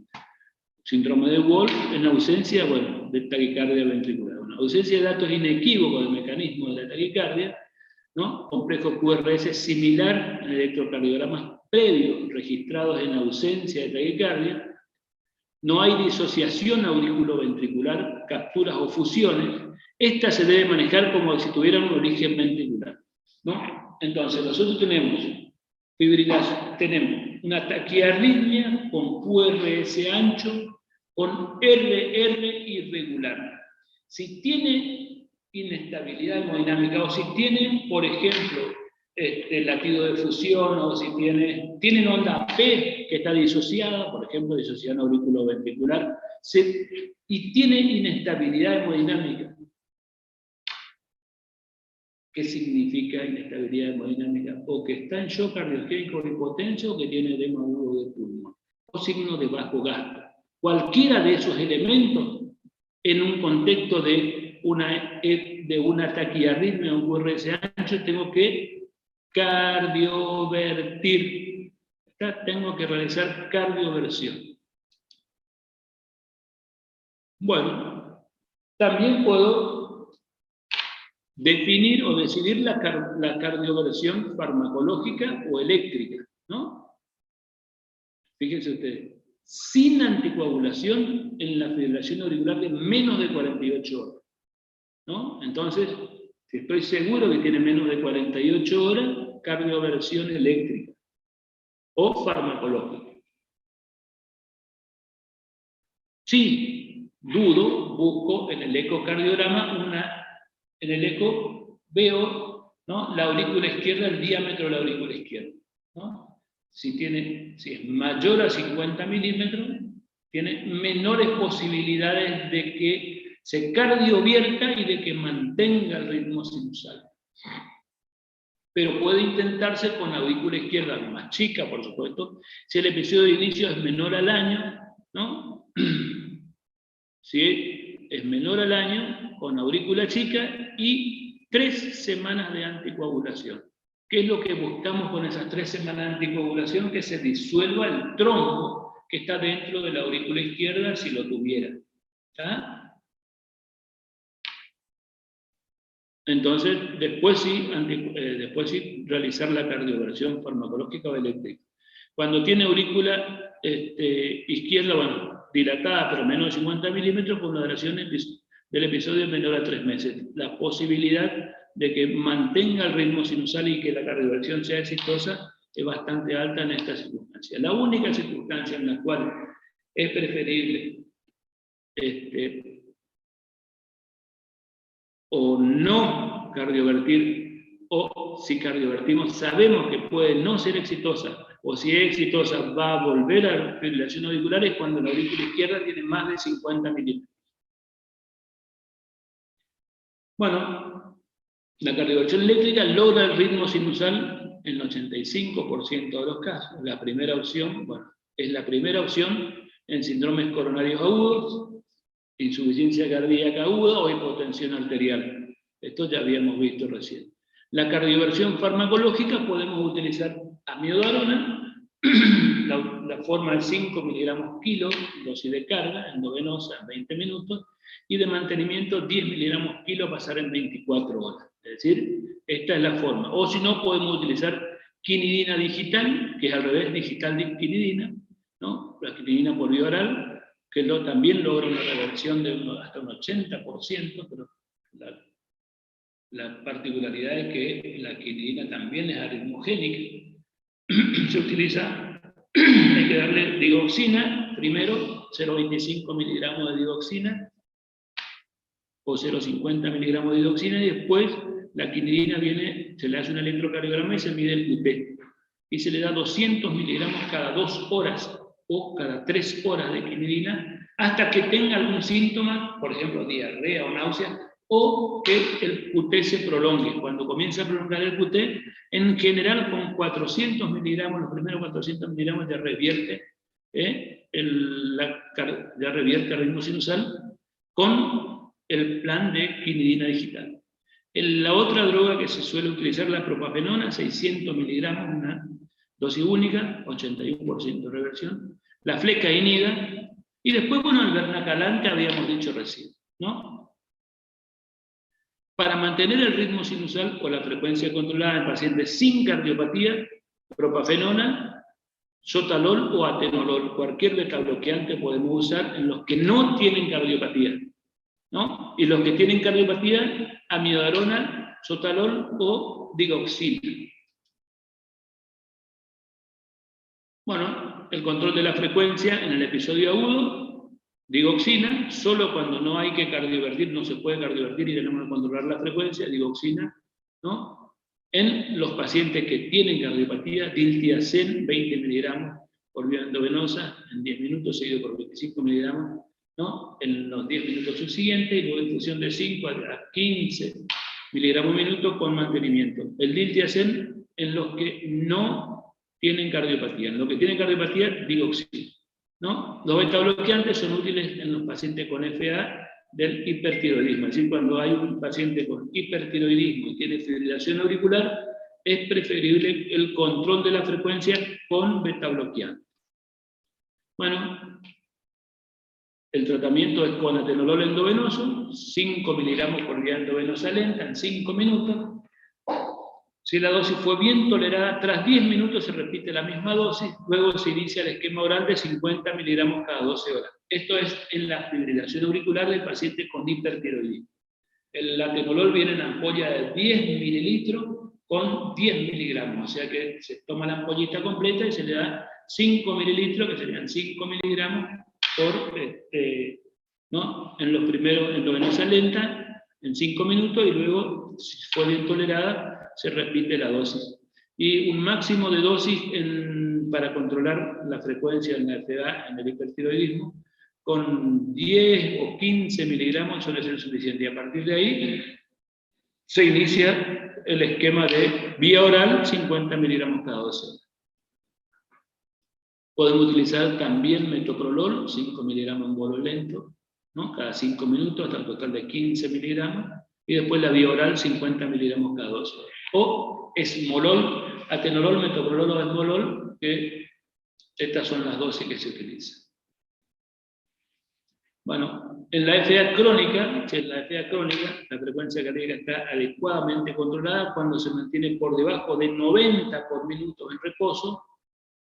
Síndrome de Wolf en ausencia, bueno, de taquicardia ventricular. Una ausencia de datos inequívocos del mecanismo de la taquicardia, ¿no? Complejo QRS similar en electrocardiogramas previos registrados en ausencia de taquicardia. No hay disociación auriculoventricular, capturas o fusiones. Esta se debe manejar como si tuviera un origen ventricular, ¿no? Entonces, nosotros tenemos fibrilación, tenemos una taquiarritmia con QRS ancho, con RR irregular. Si tiene inestabilidad hemodinámica, o si tiene, por ejemplo, latido de fusión, o si tienen onda P que está disociada, por ejemplo, disociación auriculoventricular, y tiene inestabilidad hemodinámica. ¿Qué significa inestabilidad hemodinámica? O que está en shock cardiogénico hipotenso, o que tiene edema agudo de pulmón, o signo de bajo gasto. Cualquiera de esos elementos, en un contexto de una taquiarritmia o un QRS ancho, tengo que cardiovertir. Tengo que realizar cardioversión. Bueno, también puedo definir o decidir la cardioversión farmacológica o eléctrica, ¿no? Fíjense ustedes, sin anticoagulación en la fibrilación auricular de menos de 48 horas, ¿no? Entonces, si estoy seguro que tiene menos de 48 horas, cardioversión eléctrica o farmacológica. Si dudo, busco en el ecocardiograma en el eco veo, ¿no?, la aurícula izquierda, el diámetro de la aurícula izquierda, ¿no? Si es mayor a 50 milímetros, tiene menores posibilidades de que se cardiovierta y de que mantenga el ritmo sinusal. Pero puede intentarse con la aurícula izquierda más chica, por supuesto, si el episodio de inicio es menor al año, ¿no? Si es menor al año, con aurícula chica y 3 semanas de anticoagulación. ¿Qué es lo que buscamos con esas 3 semanas de anticoagulación? Que se disuelva el trombo que está dentro de la aurícula izquierda, si lo tuviera. ¿Está? Entonces, después sí realizar la cardioversión farmacológica o eléctrica. Cuando tiene aurícula izquierda, bueno, dilatada, pero menos de 50 milímetros, con una duración del episodio menor a 3 meses. La posibilidad de que mantenga el ritmo sinusal y que la cardioversión sea exitosa es bastante alta en esta circunstancia. La única circunstancia en la cual es preferible o no cardiovertir, o si cardiovertimos sabemos que puede no ser exitosa, o si es exitosa va a volver a fibrilación auricular, es cuando la aurícula izquierda tiene más de 50 milímetros. Bueno, la cardioversión eléctrica logra el ritmo sinusal en el 85% de los casos. La primera opción, bueno, es la primera opción en síndromes coronarios agudos, insuficiencia cardíaca aguda o hipotensión arterial. Esto ya habíamos visto recién. La cardioversión farmacológica podemos utilizar amiodarona, la forma de 5 miligramos kilo, dosis de carga, endovenosa en 20 minutos, y de mantenimiento 10 miligramos kilo, pasar en 24 horas. Es decir, esta es la forma. O si no, podemos utilizar quinidina digital, que es al revés, digital de quinidina, ¿no? La quinidina por vía oral, que también logra una reversión de hasta un 80%, pero la particularidad es que la quinidina también es aritmogénica. Se utiliza, hay que darle digoxina, primero 0,25 miligramos de digoxina, o 0,50 miligramos de digoxina, y después la quinidina se le hace un electrocardiograma y se mide el QT. Y se le da 200 miligramos cada 2 horas, o cada 3 horas de quinidina, hasta que tenga algún síntoma, por ejemplo, diarrea o náusea, o que el QT se prolongue. Cuando comienza a prolongar el QT, en general con 400 miligramos, los primeros 400 miligramos ya revierte, ya revierte el ritmo sinusal con el plan de quinidina digital. La otra droga que se suele utilizar, la propafenona, 600 miligramos, una dosis única, 81% de reversión. La flecainida, Y después, bueno, el Bernacalán que habíamos dicho recién, ¿no? Para mantener el ritmo sinusal o la frecuencia controlada en pacientes sin cardiopatía, propafenona, sotalol o atenolol, cualquier betabloqueante podemos usar en los que no tienen cardiopatía, ¿no? Y los que tienen cardiopatía, amiodarona, sotalol o digoxina. Bueno, el control de la frecuencia en el episodio agudo, digoxina, solo cuando no hay que cardiovertir, no se puede cardiovertir y tenemos que controlar la frecuencia, digoxina, ¿no? En los pacientes que tienen cardiopatía, diltiazem, 20 miligramos por vía endovenosa en 10 minutos, seguido por 25 miligramos, ¿no? En los 10 minutos subsiguientes, y luego infusión de 5 a 15 miligramos minuto con mantenimiento. El diltiazem en los que no tienen cardiopatía. En los que tienen cardiopatía, digoxina, ¿no? Los betabloqueantes son útiles en los pacientes con FA del hipertiroidismo. Es decir, cuando hay un paciente con hipertiroidismo y tiene fibrilación auricular, es preferible el control de la frecuencia con betabloqueante. Bueno, el tratamiento es con atenolol endovenoso, 5 miligramos por vía endovenosa lenta en 5 minutos. Si la dosis fue bien tolerada, tras 10 minutos se repite la misma dosis, luego se inicia el esquema oral de 50 miligramos cada 12 horas. Esto es en la fibrilación auricular del paciente con hipertiroidismo. El atenolol viene en ampolla de 10 mililitros con 10 miligramos, o sea que se toma la ampollita completa y se le da 5 mililitros, que serían 5 miligramos por, ¿no? En los primeros, endovenosa lenta, en 5 minutos, y luego, si fue bien tolerada, se repite la dosis. Y un máximo de dosis para controlar la frecuencia en la FA, en el hipertiroidismo, con 10 o 15 miligramos suele ser suficiente. Y a partir de ahí se inicia el esquema de vía oral, 50 miligramos cada 12 horas. Podemos utilizar también metoprolol, 5 miligramos en bolo lento, ¿no? Cada 5 minutos, hasta el total de 15 miligramos. Y después la vía oral, 50 miligramos cada 12 horas. O esmolol, atenolol, metoprolol o esmolol, que estas son las dosis que se utilizan. Bueno, en la FA crónica, la frecuencia cardíaca está adecuadamente controlada cuando se mantiene por debajo de 90 por minuto en reposo,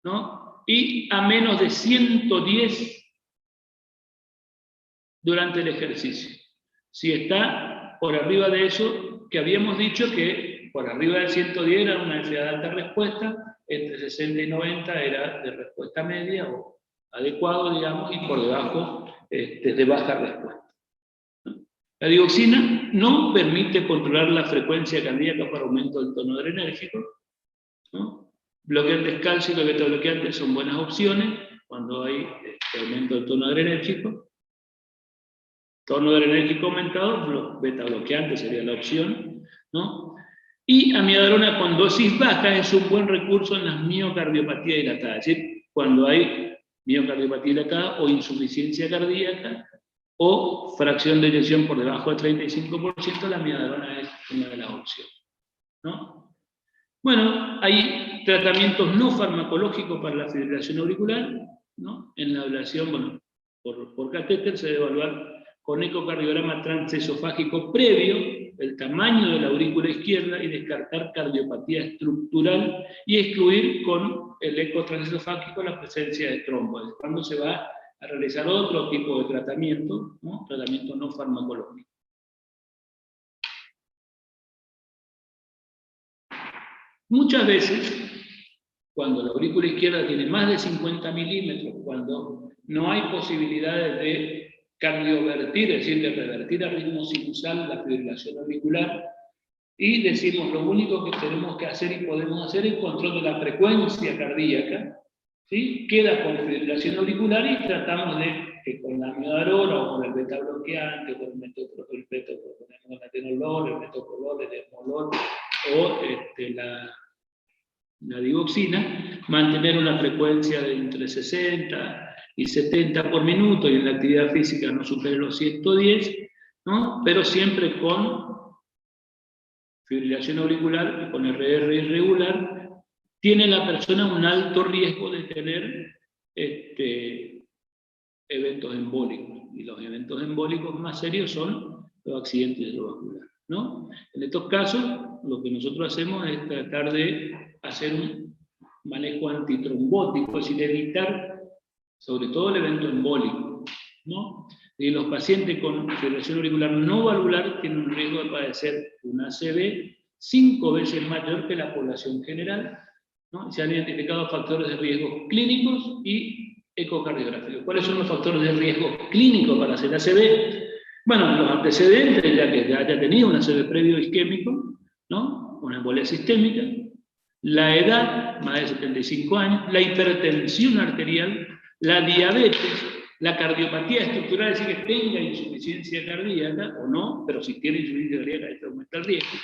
¿no? Y a menos de 110 durante el ejercicio. Si está por arriba de eso, que habíamos dicho que por arriba de 110 era una FA de alta respuesta, entre 60 y 90 era de respuesta media o adecuado, digamos, y por debajo de baja respuesta. La digoxina no permite controlar la frecuencia cardíaca para aumento del tono adrenérgico, ¿no? Bloqueantes cálcicos y betabloqueantes son buenas opciones cuando hay aumento del tono adrenérgico. Tono adrenérgico aumentado, los betabloqueantes sería la opción, ¿no? Y amiodarona con dosis baja es un buen recurso en las miocardiopatías dilatadas, es decir, cuando hay miocardiopatía dilatada o insuficiencia cardíaca o fracción de eyección por debajo del 35%, la amiodarona es una de las opciones, ¿no? Bueno, hay tratamientos no farmacológicos para la fibrilación auricular, ¿no? En la ablación, bueno, por catéter se debe evaluar con ecocardiograma transesofágico previo el tamaño de la aurícula izquierda y descartar cardiopatía estructural y excluir con el eco transesofágico la presencia de trombo. Cuando se va a realizar otro tipo de tratamiento, ¿no? Tratamiento no farmacológico. Muchas veces, cuando la aurícula izquierda tiene más de 50 milímetros, cuando no hay posibilidades de cardiovertir, es decir, de revertir a ritmo sinusal la fibrilación auricular, y decimos lo único que tenemos que hacer y podemos hacer es control de la frecuencia cardíaca, ¿sí? Queda con fibrilación auricular y tratamos de que con la amiodarona o con el betabloqueante, o con el atenolol, el metoprolol, el esmolol o la digoxina, mantener una frecuencia de entre 60 y 70 por minuto y en la actividad física no supere los 110, ¿no? Pero siempre con fibrilación auricular y con RR irregular, tiene la persona un alto riesgo de tener eventos embólicos. Y los eventos embólicos más serios son los accidentes cerebrovasculares, ¿no? En estos casos, lo que nosotros hacemos es tratar de hacer un manejo antitrombótico, es decir, evitar sobre todo el evento embólico, ¿no? Y los pacientes con fibrilación auricular no valvular tienen un riesgo de padecer una ACV 5 veces mayor que la población general, ¿no? Se han identificado factores de riesgo clínicos y ecocardiográficos. ¿Cuáles son los factores de riesgo clínico para hacer ACV? Bueno, los antecedentes, ya que ya haya tenido un ACV previo isquémico, ¿no? Una embolia sistémica, la edad, más de 75 años, la hipertensión arterial, la diabetes, la cardiopatía estructural, es decir, que tenga insuficiencia cardíaca o no, pero si tiene insuficiencia cardíaca, esto aumenta el riesgo,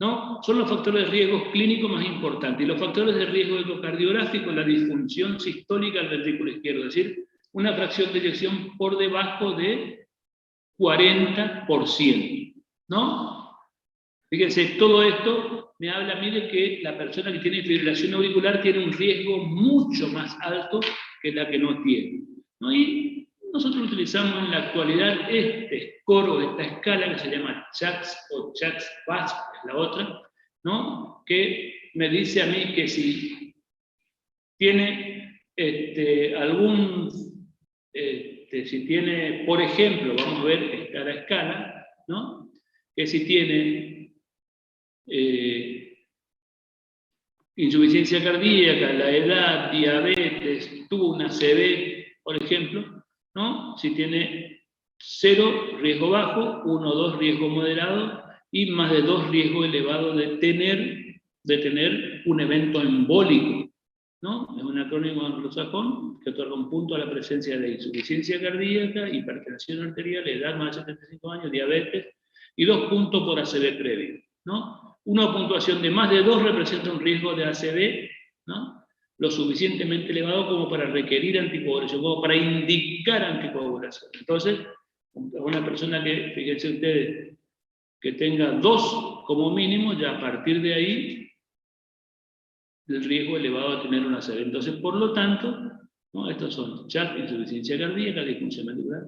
¿no? Son los factores de riesgo clínicos más importantes. Y los factores de riesgo ecocardiográfico, la disfunción sistólica del ventrículo izquierdo, es decir, una fracción de eyección por debajo de 40%, ¿no? Fíjense, todo esto me habla a mí de que la persona que tiene fibrilación auricular tiene un riesgo mucho más alto que la que no tiene, ¿no? Y nosotros utilizamos en la actualidad este score o esta escala que se llama CHACS o CHACS-VASC, es la otra, ¿no? Que me dice a mí que si tiene si tiene, por ejemplo, vamos a ver escala a escala, ¿no? Que si tiene insuficiencia cardíaca, la edad, diabetes, tuvo una ACV, por ejemplo, ¿no? Si tiene 0, riesgo bajo, 1 o 2, riesgo moderado, y más de 2, riesgo elevado de tener un evento embólico, ¿no? Es un acrónimo anglosajón que otorga un punto a la presencia de insuficiencia cardíaca, hipertensión arterial, edad más de 75 años, diabetes, y 2 puntos por ACV previo, ¿no? Una puntuación de más de 2 representa un riesgo de ACV, ¿no? Lo suficientemente elevado como para requerir anticoagulación, como para indicar anticoagulación. Entonces, una persona que, fíjense ustedes, que tenga 2 como mínimo, ya a partir de ahí, el riesgo elevado de tener una ACV. Entonces, por lo tanto, ¿no? Estos son CHAC, insuficiencia cardíaca, disfunción ventricular,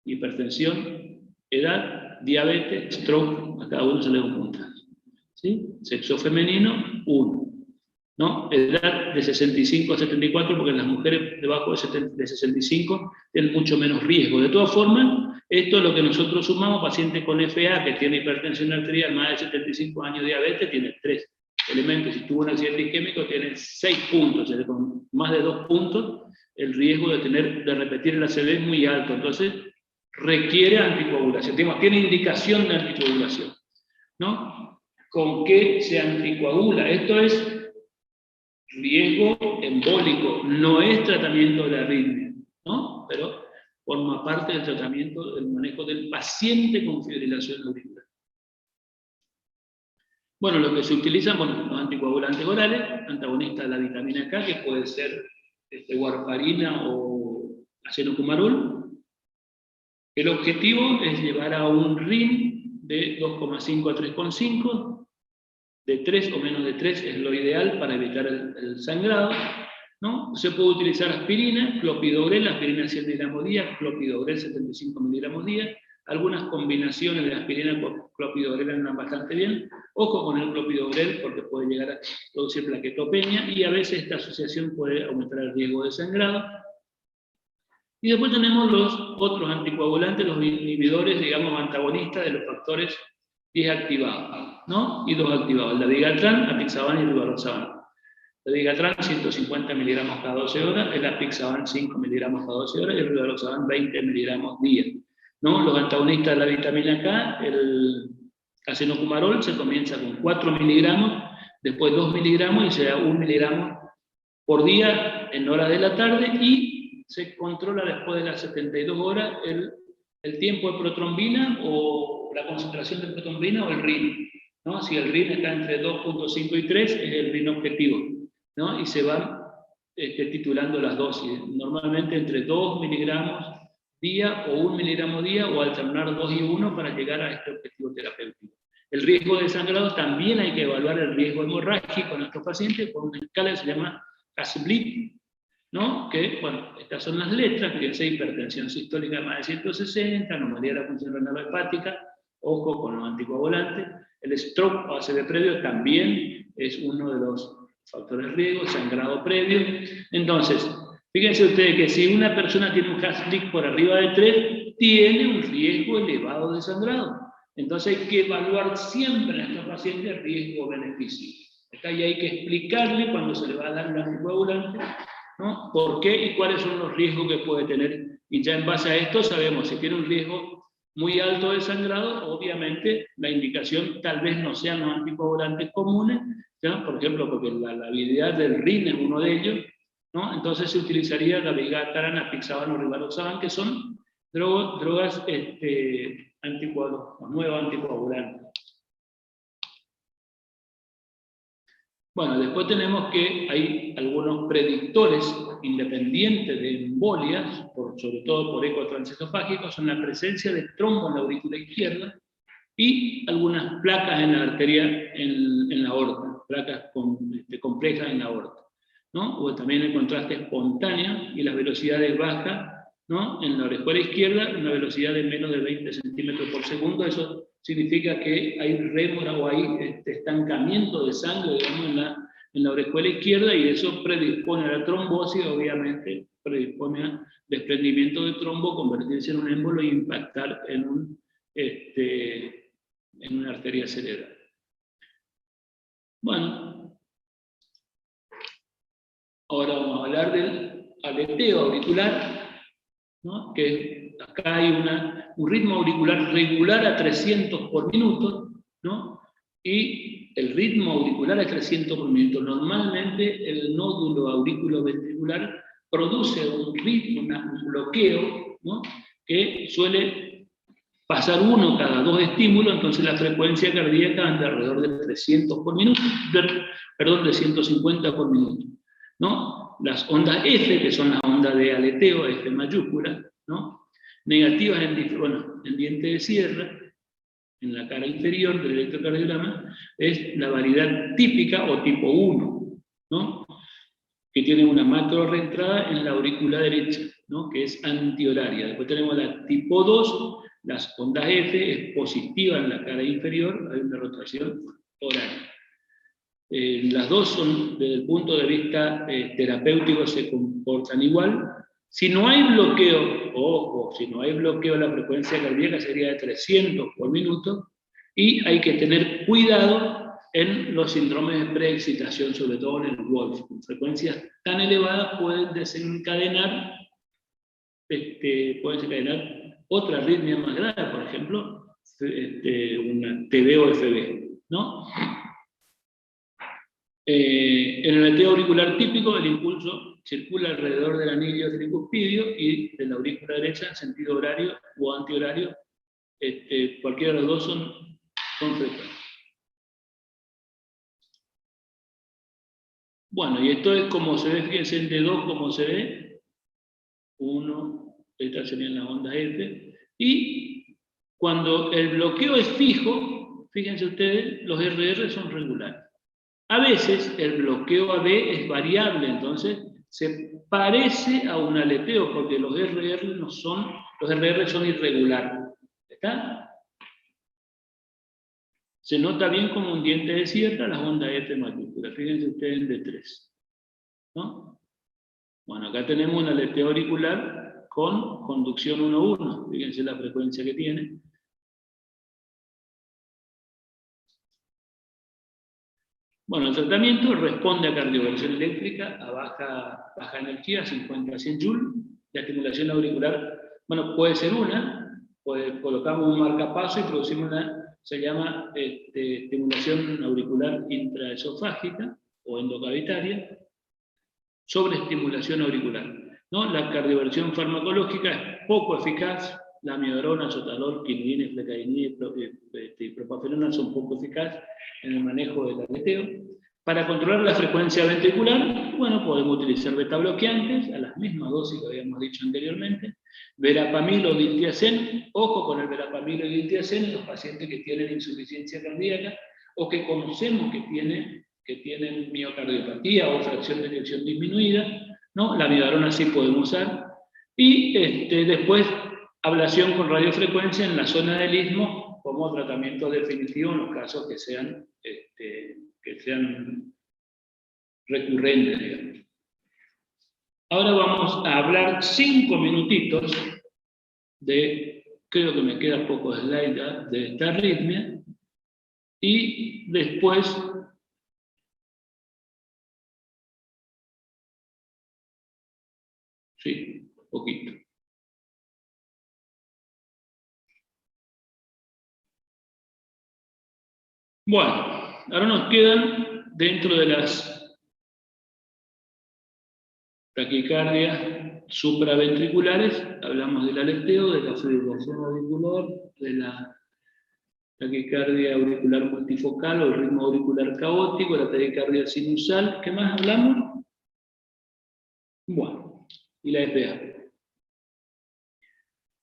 hipertensión, edad, diabetes, stroke, a cada uno se le da un puntaje. ¿Sí? Sexo femenino, 1. ¿No? Edad de 65 a 74, porque las mujeres debajo de 65 tienen mucho menos riesgo. De todas formas, esto es lo que nosotros sumamos: paciente con FA que tiene hipertensión arterial, más de 75 años, diabetes, tiene 3 elementos. Si tuvo un accidente isquémico, tiene 6 puntos, es decir, con más de 2 puntos, el riesgo de repetir el ACV es muy alto. Entonces, requiere anticoagulación. Tiene indicación de anticoagulación, ¿no? ¿Con qué se anticoagula? Esto es riesgo embólico, no es tratamiento de arritmia, ¿no? Pero forma parte del tratamiento, del manejo del paciente con fibrilación auricular. Bueno, lo que se utilizan, bueno, los anticoagulantes orales, antagonistas de la vitamina K, que puede ser warfarina o acenocumarol. El objetivo es llevar a un RIN de 2,5 a 3,5, de 3 o menos de 3 es lo ideal para evitar el sangrado, ¿no? Se puede utilizar aspirina, clopidogrel, aspirina 100 miligramos día, clopidogrel 75 miligramos día. Algunas combinaciones de aspirina con clopidogrel andan bastante bien. Ojo con el clopidogrel porque puede llegar a producir plaquetopenia y a veces esta asociación puede aumentar el riesgo de sangrado. Y después tenemos los otros anticoagulantes, los inhibidores, digamos, antagonistas de los factores 10 activados, ¿no? Y 2 activados, el dabigatran, apixaban y rivaroxaban. El dabigatran 150 miligramos cada 12 horas, el apixaban 5 miligramos cada 12 horas y el rivaroxaban 20 miligramos día, ¿no? Los antagonistas de la vitamina K, el acenocumarol se comienza con 4 miligramos, después 2 miligramos y se da 1 miligramo por día en horas de la tarde y se controla después de las 72 horas el tiempo de protrombina o la concentración de protrombina o el RIN, ¿no? Si el RIN está entre 2.5 y 3 es el RIN objetivo, ¿no? Y se van titulando las dosis, normalmente entre 2 miligramos día o 1 miligramo día o alternar 2 y 1 para llegar a este objetivo terapéutico. El riesgo de sangrado también hay que evaluar el riesgo hemorrágico en estos pacientes por una escala que se llama CASBLIT, ¿no? Que, bueno, estas son las letras, fíjense, hipertensión sistólica de más de 160, anomalía de la función renal hepática, ojo con los anticoagulantes. El stroke o ACV previo también es uno de los factores de riesgo, sangrado previo. Entonces, fíjense ustedes que si una persona tiene un Haslick por arriba de 3, tiene un riesgo elevado de sangrado. Entonces hay que evaluar siempre en estos pacientes riesgo-beneficio. Acá ya hay que explicarle cuando se le va a dar el anticoagulante, ¿no? ¿Por qué y cuáles son los riesgos que puede tener? Y ya en base a esto sabemos si tiene un riesgo muy alto de sangrado, obviamente la indicación tal vez no sean los anticoagulantes comunes, ¿ya? Por ejemplo, porque la habilidad del RIN es uno de ellos, ¿no? Entonces se utilizaría la vigatarán, apixaban o rivaroxaban, que son drogas nuevos anticoagulantes. Bueno, después tenemos que hay algunos predictores independientes de embolias, sobre todo por eco transesofágico, son la presencia de trombo en la aurícula izquierda y algunas placas en la arteria, en la aorta, placas complejas en la aorta, ¿no? O también el contraste espontáneo y las velocidades bajas, ¿no? En la orejuela izquierda, una velocidad de menos de 20 centímetros por segundo, eso significa que hay rémora o hay estancamiento de sangre, digamos, en la orejuela izquierda, y eso predispone a la trombosis, obviamente, predispone a desprendimiento de trombo, convertirse en un émbolo e impactar en una arteria cerebral. Bueno, ahora vamos a hablar del aleteo auricular, ¿no? Que acá hay un ritmo auricular regular a 300 por minuto, ¿no? Y el ritmo auricular a 300 por minuto. Normalmente el nódulo auriculoventricular produce un ritmo, un bloqueo, ¿no? Que suele pasar uno cada 2 estímulos, entonces la frecuencia cardíaca anda alrededor de 300 por minuto, de 150 por minuto, ¿no? Las ondas F, que son las ondas de aleteo, F mayúscula, ¿no? Negativas en diente de sierra, en la cara inferior del electrocardiograma, es la variedad típica o tipo 1, ¿no? Que tiene una macro reentrada en la aurícula derecha, ¿no? Que es antihoraria. Después tenemos la tipo 2, las ondas F, es positiva en la cara inferior, hay una rotación horaria. Las dos son, desde el punto de vista terapéutico, se comportan igual. Si no hay bloqueo, ojo, si no hay bloqueo, la frecuencia cardíaca sería de 300 por minuto, y hay que tener cuidado en los síndromes de preexcitación, sobre todo en el Wolf. Con frecuencias tan elevadas pueden desencadenar, otra arritmia más grave, por ejemplo, una TB o FB, ¿no? En el aleteo auricular típico, el impulso circula alrededor del anillo tricuspidio y de la aurícula derecha en sentido horario o antihorario. Cualquiera de los dos son frecuentes. Bueno, y esto es como se ve, fíjense en D2 como se ve. 1, estas serían las ondas F. Y cuando el bloqueo es fijo, fíjense ustedes, los RR son regulares. A veces el bloqueo AB es variable, entonces se parece a un aleteo, porque los RR son irregulares. ¿Está? Se nota bien como un diente de sierra las ondas F mayúsculas. Fíjense ustedes en D3, ¿no? Bueno, acá tenemos un aleteo auricular con conducción 1-1. Fíjense la frecuencia que tiene. Bueno, el tratamiento responde a cardioversión eléctrica a baja energía, 50 a 100 joules. La estimulación auricular, bueno, puede ser colocamos un marcapaso y producimos se llama estimulación auricular intraesofágica o endocavitaria, sobreestimulación auricular, ¿no? La cardioversión farmacológica es poco eficaz. La amiodarona, sotalol, quinidina, flecainina y propafenona son poco eficaces en el manejo del aleteo. Para controlar la frecuencia ventricular, bueno, podemos utilizar betabloqueantes a las mismas dosis que habíamos dicho anteriormente. Verapamil o diltiazem, ojo con el verapamil o diltiazem en los pacientes que tienen insuficiencia cardíaca o que conocemos que tienen miocardiopatía o fracción de eyección disminuida, ¿no? La amiodarona sí podemos usar. Y después, ablación con radiofrecuencia en la zona del istmo como tratamiento definitivo en los casos que sean recurrentes, digamos. Ahora vamos a hablar 5 minutitos creo que me queda poco slide de esta arritmia, y después sí, poquito. Bueno, ahora nos quedan dentro de las taquicardias supraventriculares, hablamos del aleteo, de la fibrilación auricular, de la taquicardia auricular multifocal o el ritmo auricular caótico, la taquicardia sinusal. ¿Qué más hablamos? Bueno, y la EPA.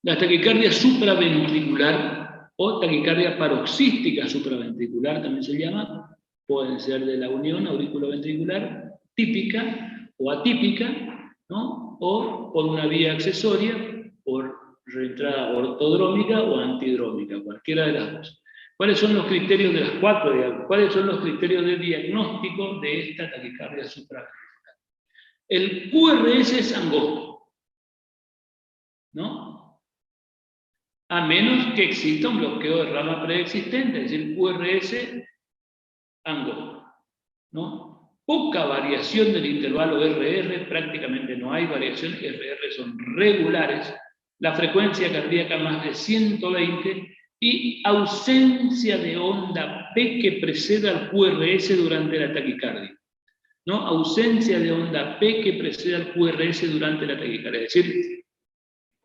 La taquicardia supraventricular o taquicardia paroxística supraventricular también se llama, pueden ser de la unión auriculoventricular típica o atípica, ¿no? O por una vía accesoria, por reentrada ortodrómica o antidrómica, cualquiera de las dos. ¿Cuáles son los criterios de las 4, digamos? ¿Cuáles son los criterios de diagnóstico de esta taquicardia supraventricular? El QRS es angosto, ¿no? A menos que exista un bloqueo de rama preexistente, es decir, QRS angosto, ¿no? Poca variación del intervalo RR, prácticamente no hay variación, RR son regulares, la frecuencia cardíaca más de 120 y ausencia de onda P que preceda al QRS durante la taquicardia, ¿no? Ausencia de onda P que preceda al QRS durante la taquicardia, es decir,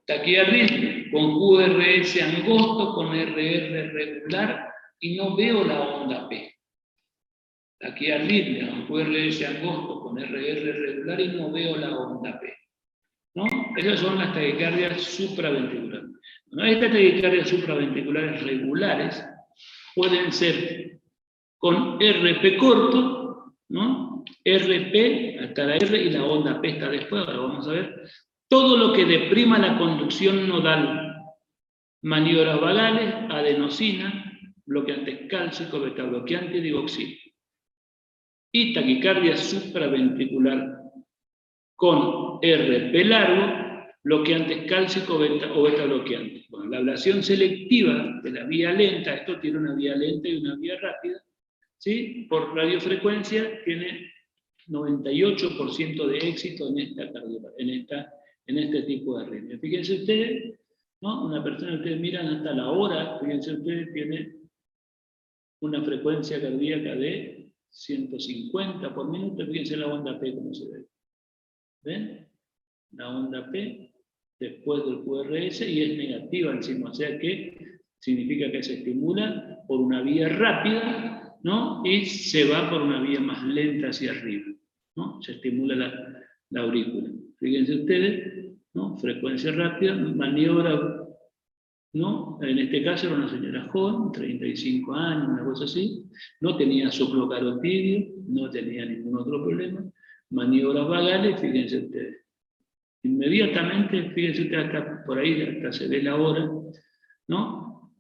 taquiarritmia con QRS angosto, con RR regular y no veo la onda P. Taquiarritmia con QRS angosto, con RR regular y no veo la onda P, ¿no? Esas son las taquicardias supraventriculares. Bueno, estas taquicardias supraventriculares regulares pueden ser con RP corto, ¿no? RP, hasta la R y la onda P está después, ahora vamos a ver. Todo lo que deprima la conducción nodal, maniobras vagales, adenosina, bloqueantes cálcicos, betabloqueante y digoxina. Y taquicardia supraventricular con RP largo, bloqueantes cálcicos o betabloqueantes. Bueno, la ablación selectiva de la vía lenta, esto tiene una vía lenta y una vía rápida, ¿sí? Por radiofrecuencia tiene 98% de éxito en este tipo de arritmia. Fíjense ustedes, ¿no? Una persona que ustedes miran hasta la hora, fíjense ustedes, tiene una frecuencia cardíaca de 150 por minuto, fíjense la onda P como se ve. ¿Ven? La onda P después del QRS y es negativa encima, o sea que significa que se estimula por una vía rápida, ¿no? Y se va por una vía más lenta hacia arriba, ¿no? Se estimula la aurícula. Fíjense ustedes, ¿no? Frecuencia rápida, maniobra, ¿no? En este caso era una señora joven, 35 años, una cosa así, no tenía soplo carotidio, no tenía ningún otro problema, maniobras vagales, fíjense ustedes. Inmediatamente, fíjense ustedes, hasta por ahí, hasta se ve la hora, ¿no?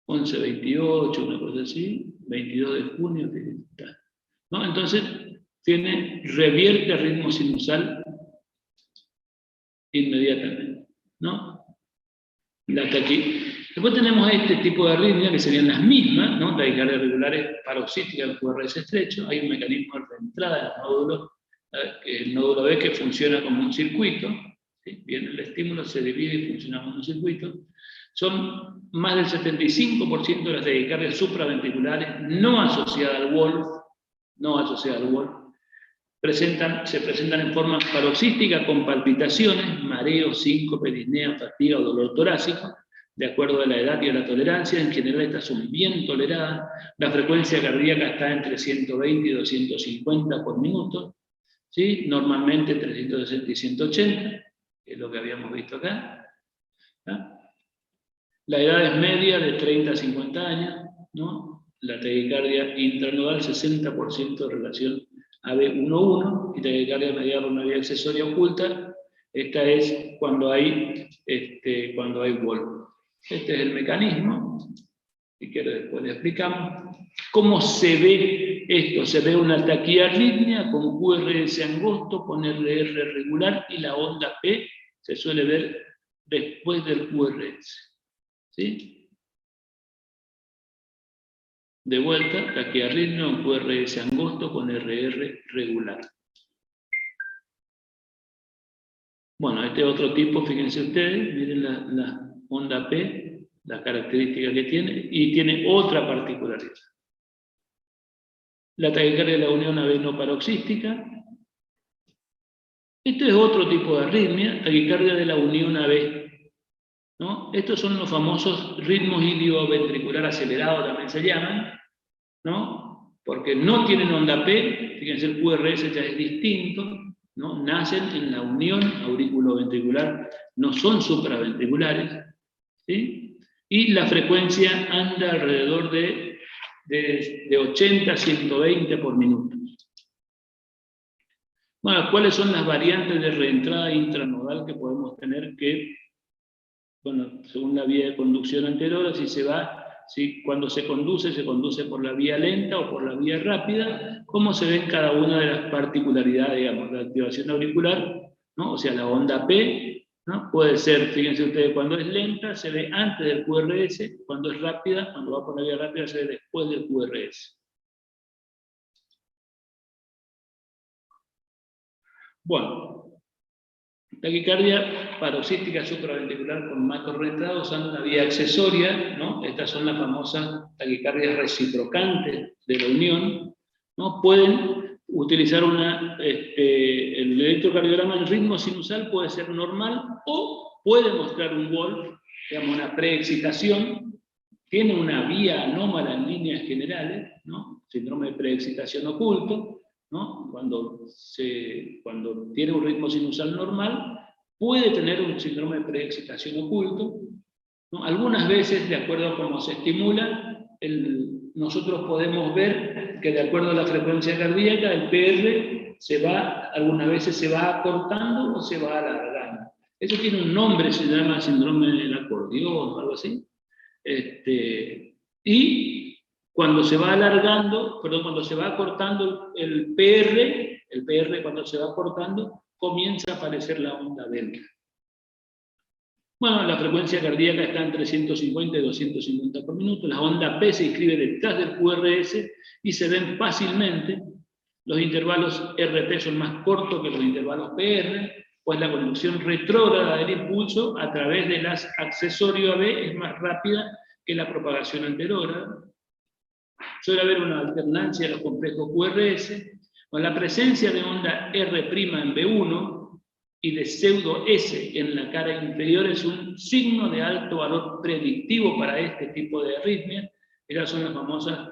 11:28, una cosa así, 22 de junio, fíjense ustedes, ¿no? Entonces, revierte ritmo sinusal inmediatamente, ¿no? Después tenemos este tipo de arritmia que serían las mismas, ¿no? Taquicardias regulares paroxísticas con QRS estrecho. Hay un mecanismo de reentrada de los nódulos, el nódulo B que funciona como un circuito, ¿sí? Bien, el estímulo se divide y funciona como un circuito. Son más del 75% de las taquicardias supraventriculares no asociadas al Wolf, se presentan en forma paroxística con palpitaciones, mareo, síncope, disnea, fatiga o dolor torácico, de acuerdo a la edad y a la tolerancia. En general estas son bien toleradas, la frecuencia cardíaca está entre 120 y 250 por minuto, ¿sí? Normalmente entre 160 y 180, que es lo que habíamos visto acá, ¿no? La edad es media de 30 a 50 años, ¿no? La taquicardia intranodal, 60% de relación AB11, y taquicardia mediada por una vía accesoria oculta. Esta es cuando hay Wolf. Este es el mecanismo, si quiere después le explicamos. ¿Cómo se ve esto? Se ve una taquiarritmia con QRS angosto, con RR regular, y la onda P se suele ver después del QRS. ¿Sí? De vuelta, taquiarritmia con QRS angosto, con RR regular. Bueno, este otro tipo, fíjense ustedes, miren la onda P, la característica que tiene, y tiene otra particularidad. La taquicardia de la unión AB no paroxística. Este es otro tipo de arritmia, taquicardia de la unión AB. ¿No? Estos son los famosos ritmos ilioventricular acelerados, también se llaman, ¿no? Porque no tienen onda P, fíjense, el QRS ya es distinto, ¿no? Nacen en la unión auriculoventricular, no son supraventriculares, ¿sí? Y la frecuencia anda alrededor de 80 a 120 por minuto. Bueno, ¿cuáles son las variantes de reentrada intranodal que podemos tener que, bueno, según la vía de conducción anterior, si cuando se conduce por la vía lenta o por la vía rápida, cómo se ven cada una de las particularidades, digamos, la activación auricular, ¿no? O sea, la onda P, ¿no? Puede ser, fíjense ustedes, cuando es lenta se ve antes del QRS, cuando es rápida, cuando va por la vía rápida se ve después del QRS. Bueno, taquicardia paroxística supraventricular con macro reentrada usando una vía accesoria, ¿no? Estas son las famosas taquicardias reciprocantes de la unión, ¿no? Pueden utilizar el electrocardiograma en ritmo sinusal, puede ser normal o puede mostrar un Wolf, digamos una preexcitación, tiene una vía anómala en líneas generales, ¿no? Síndrome de preexcitación oculto, ¿no? Cuando tiene un ritmo sinusal normal, puede tener un síndrome de preexcitación oculto, ¿no? Algunas veces, de acuerdo a cómo se estimula, nosotros podemos ver que de acuerdo a la frecuencia cardíaca, el PR algunas veces se va acortando o se va alargando. Eso tiene un nombre, se llama síndrome del acordeón o algo así. Y cuando se va cuando se va acortando el PR cuando se va acortando, comienza a aparecer la onda delta. Bueno, la frecuencia cardíaca está entre 150 y 250 por minuto, la onda P se inscribe detrás del QRS y se ven fácilmente. Los intervalos RP son más cortos que los intervalos PR, pues la conducción retrógrada del impulso a través de las accesorios AB es más rápida que la propagación anterógrada. Suele haber una alternancia de los complejos QRS, con la presencia de onda R' en B1 y de pseudo S en la cara inferior es un signo de alto valor predictivo para este tipo de arritmias. Esas son las famosas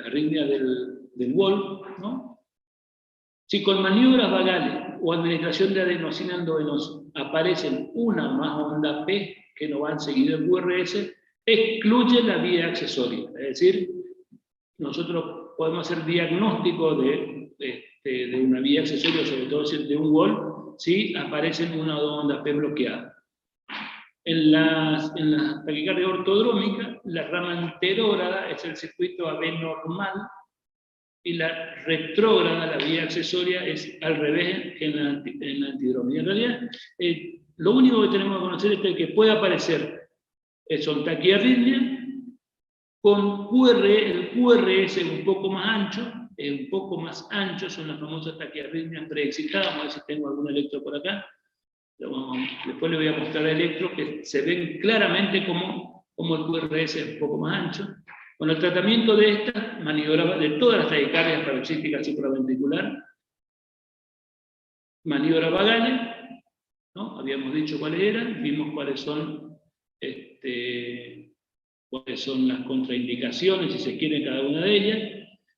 arritmias del Wolf, ¿no? Si con maniobras vagales o administración de adenosina endovenosa aparecen una o más onda P que no van seguido el QRS, excluye la vía accesoria. Es decir, nosotros podemos hacer diagnóstico de una vía accesoria, sobre todo de un Wolf, si aparecen una o dos ondas P bloqueadas. En la taquicardia ortodrómica, la rama anterógrada es el circuito AB normal, y la retrógrada, la vía accesoria, es al revés en la antidrómica. En realidad, lo único que tenemos que conocer es que puede aparecer son taquiarritmias con el QRS un poco más ancho, son las famosas taquiarritmias preexcitadas. Vamos a ver si tengo algún electro por acá. Después le voy a mostrar electros que se ven claramente como el QRS es un poco más ancho. Con el tratamiento de estas maniobras, de todas las taquicardias paroxísticas supraventricular, maniobras vagales, ¿no? Habíamos dicho cuáles eran, vimos cuáles son las contraindicaciones, si se quiere, cada una de ellas.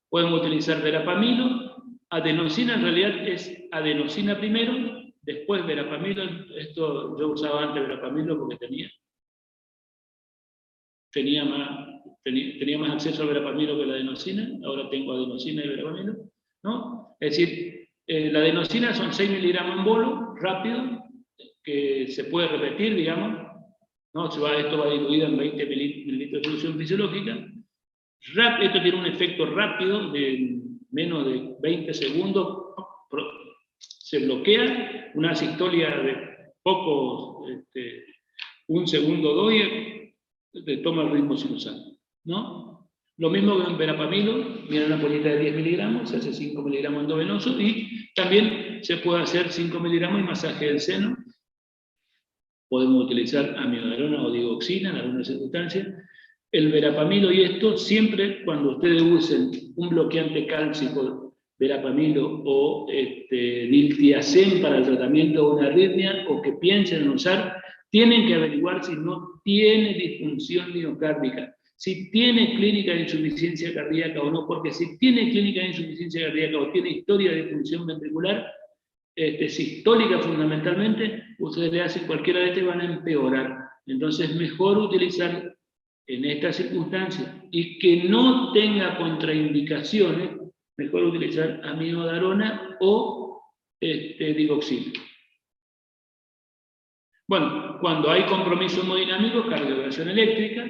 Podemos utilizar verapamilo, adenosina, en realidad es adenosina primero, después verapamilo. Esto yo usaba antes verapamilo porque tenía más acceso al verapamilo que la adenosina. Ahora tengo adenosina y verapamilo. ¿no? Es decir, la adenosina son 6 miligramos en bolo, rápido, que se puede repetir, digamos, ¿no? Esto va diluido en 20 mililitros de solución fisiológica. Esto tiene un efecto rápido de menos de 20 segundos, se bloquea una asistolia de pocos, 1 segundo, 2, y toma el ritmo sinusal, ¿no? Lo mismo que en verapamilo, mira una polita de 10 miligramos, se hace 5 miligramos endovenoso, y también se puede hacer 5 miligramos y masaje del seno. Podemos utilizar amiodarona o digoxina en algunas circunstancias. El verapamilo y esto, siempre cuando ustedes usen un bloqueante cálcico, verapamilo o diltiazem para el tratamiento de una arritmia, o que piensen en usar, tienen que averiguar si no tiene disfunción miocárdica, si tiene clínica de insuficiencia cardíaca o no, porque si tiene clínica de insuficiencia cardíaca o tiene historia de disfunción ventricular, sistólica fundamentalmente, ustedes le hacen cualquiera de estas y van a empeorar. Entonces, mejor utilizar en estas circunstancias y que no tenga contraindicaciones, mejor utilizar amiodarona o digoxina. Bueno, cuando hay compromiso hemodinámico, cardioversión eléctrica,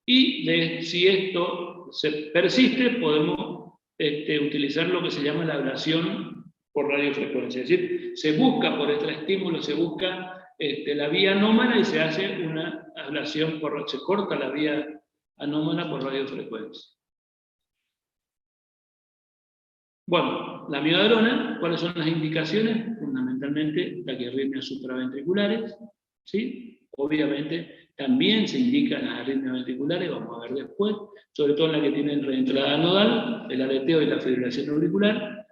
y si esto se persiste, podemos utilizar lo que se llama la ablación por radiofrecuencia. Es decir, se busca por extraestímulo, se busca la vía anómala y se hace una ablación, se corta la vía anómala por radiofrecuencia. Bueno, la amiodarona, ¿cuáles son las indicaciones? Fundamentalmente, taquiarritmias supraventriculares, ¿sí? Obviamente, también se indican las arritmias ventriculares, vamos a ver después, sobre todo en la que tienen reentrada nodal, el aleteo y la fibrilación auricular,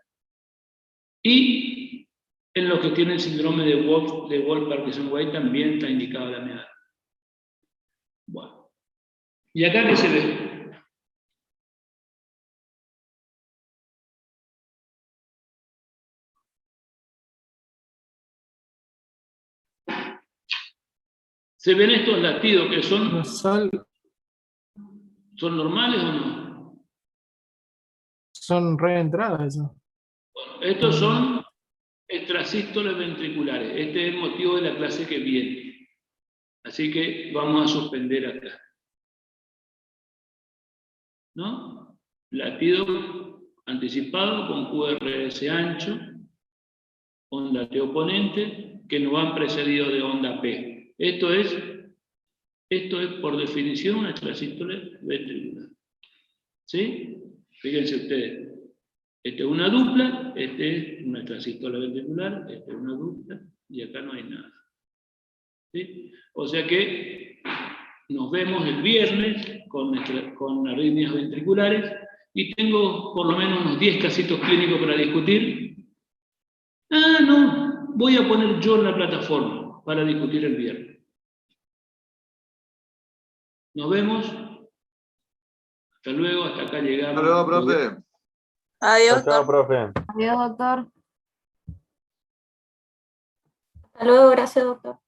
y en los que tienen síndrome de Wolff-Parkinson-White también está indicada la amiodarona. Bueno, ¿y acá qué se ve? ¿Se ven estos latidos que son normales o no? Son reentradas eso. Bueno, estos son extrasístoles ventriculares. Este es el motivo de la clase que viene. Así que vamos a suspender acá. ¿No? Latido anticipado con QRS ancho, onda T oponente, que nos han precedido de onda P. Esto es por definición una extrasístole ventricular. ¿Sí? Fíjense ustedes. Este es una dupla, este es una extrasístole ventricular, este es una dupla, y acá no hay nada. ¿Sí? O sea que nos vemos el viernes con arritmias ventriculares, y tengo por lo menos unos 10 casitos clínicos para discutir. No, voy a poner yo en la plataforma para discutir el viernes. Nos vemos. Hasta luego, hasta acá llegamos. Hasta luego, profe. Adiós, Chao, doctor. profe. Adiós, doctor. Hasta luego, gracias, doctor.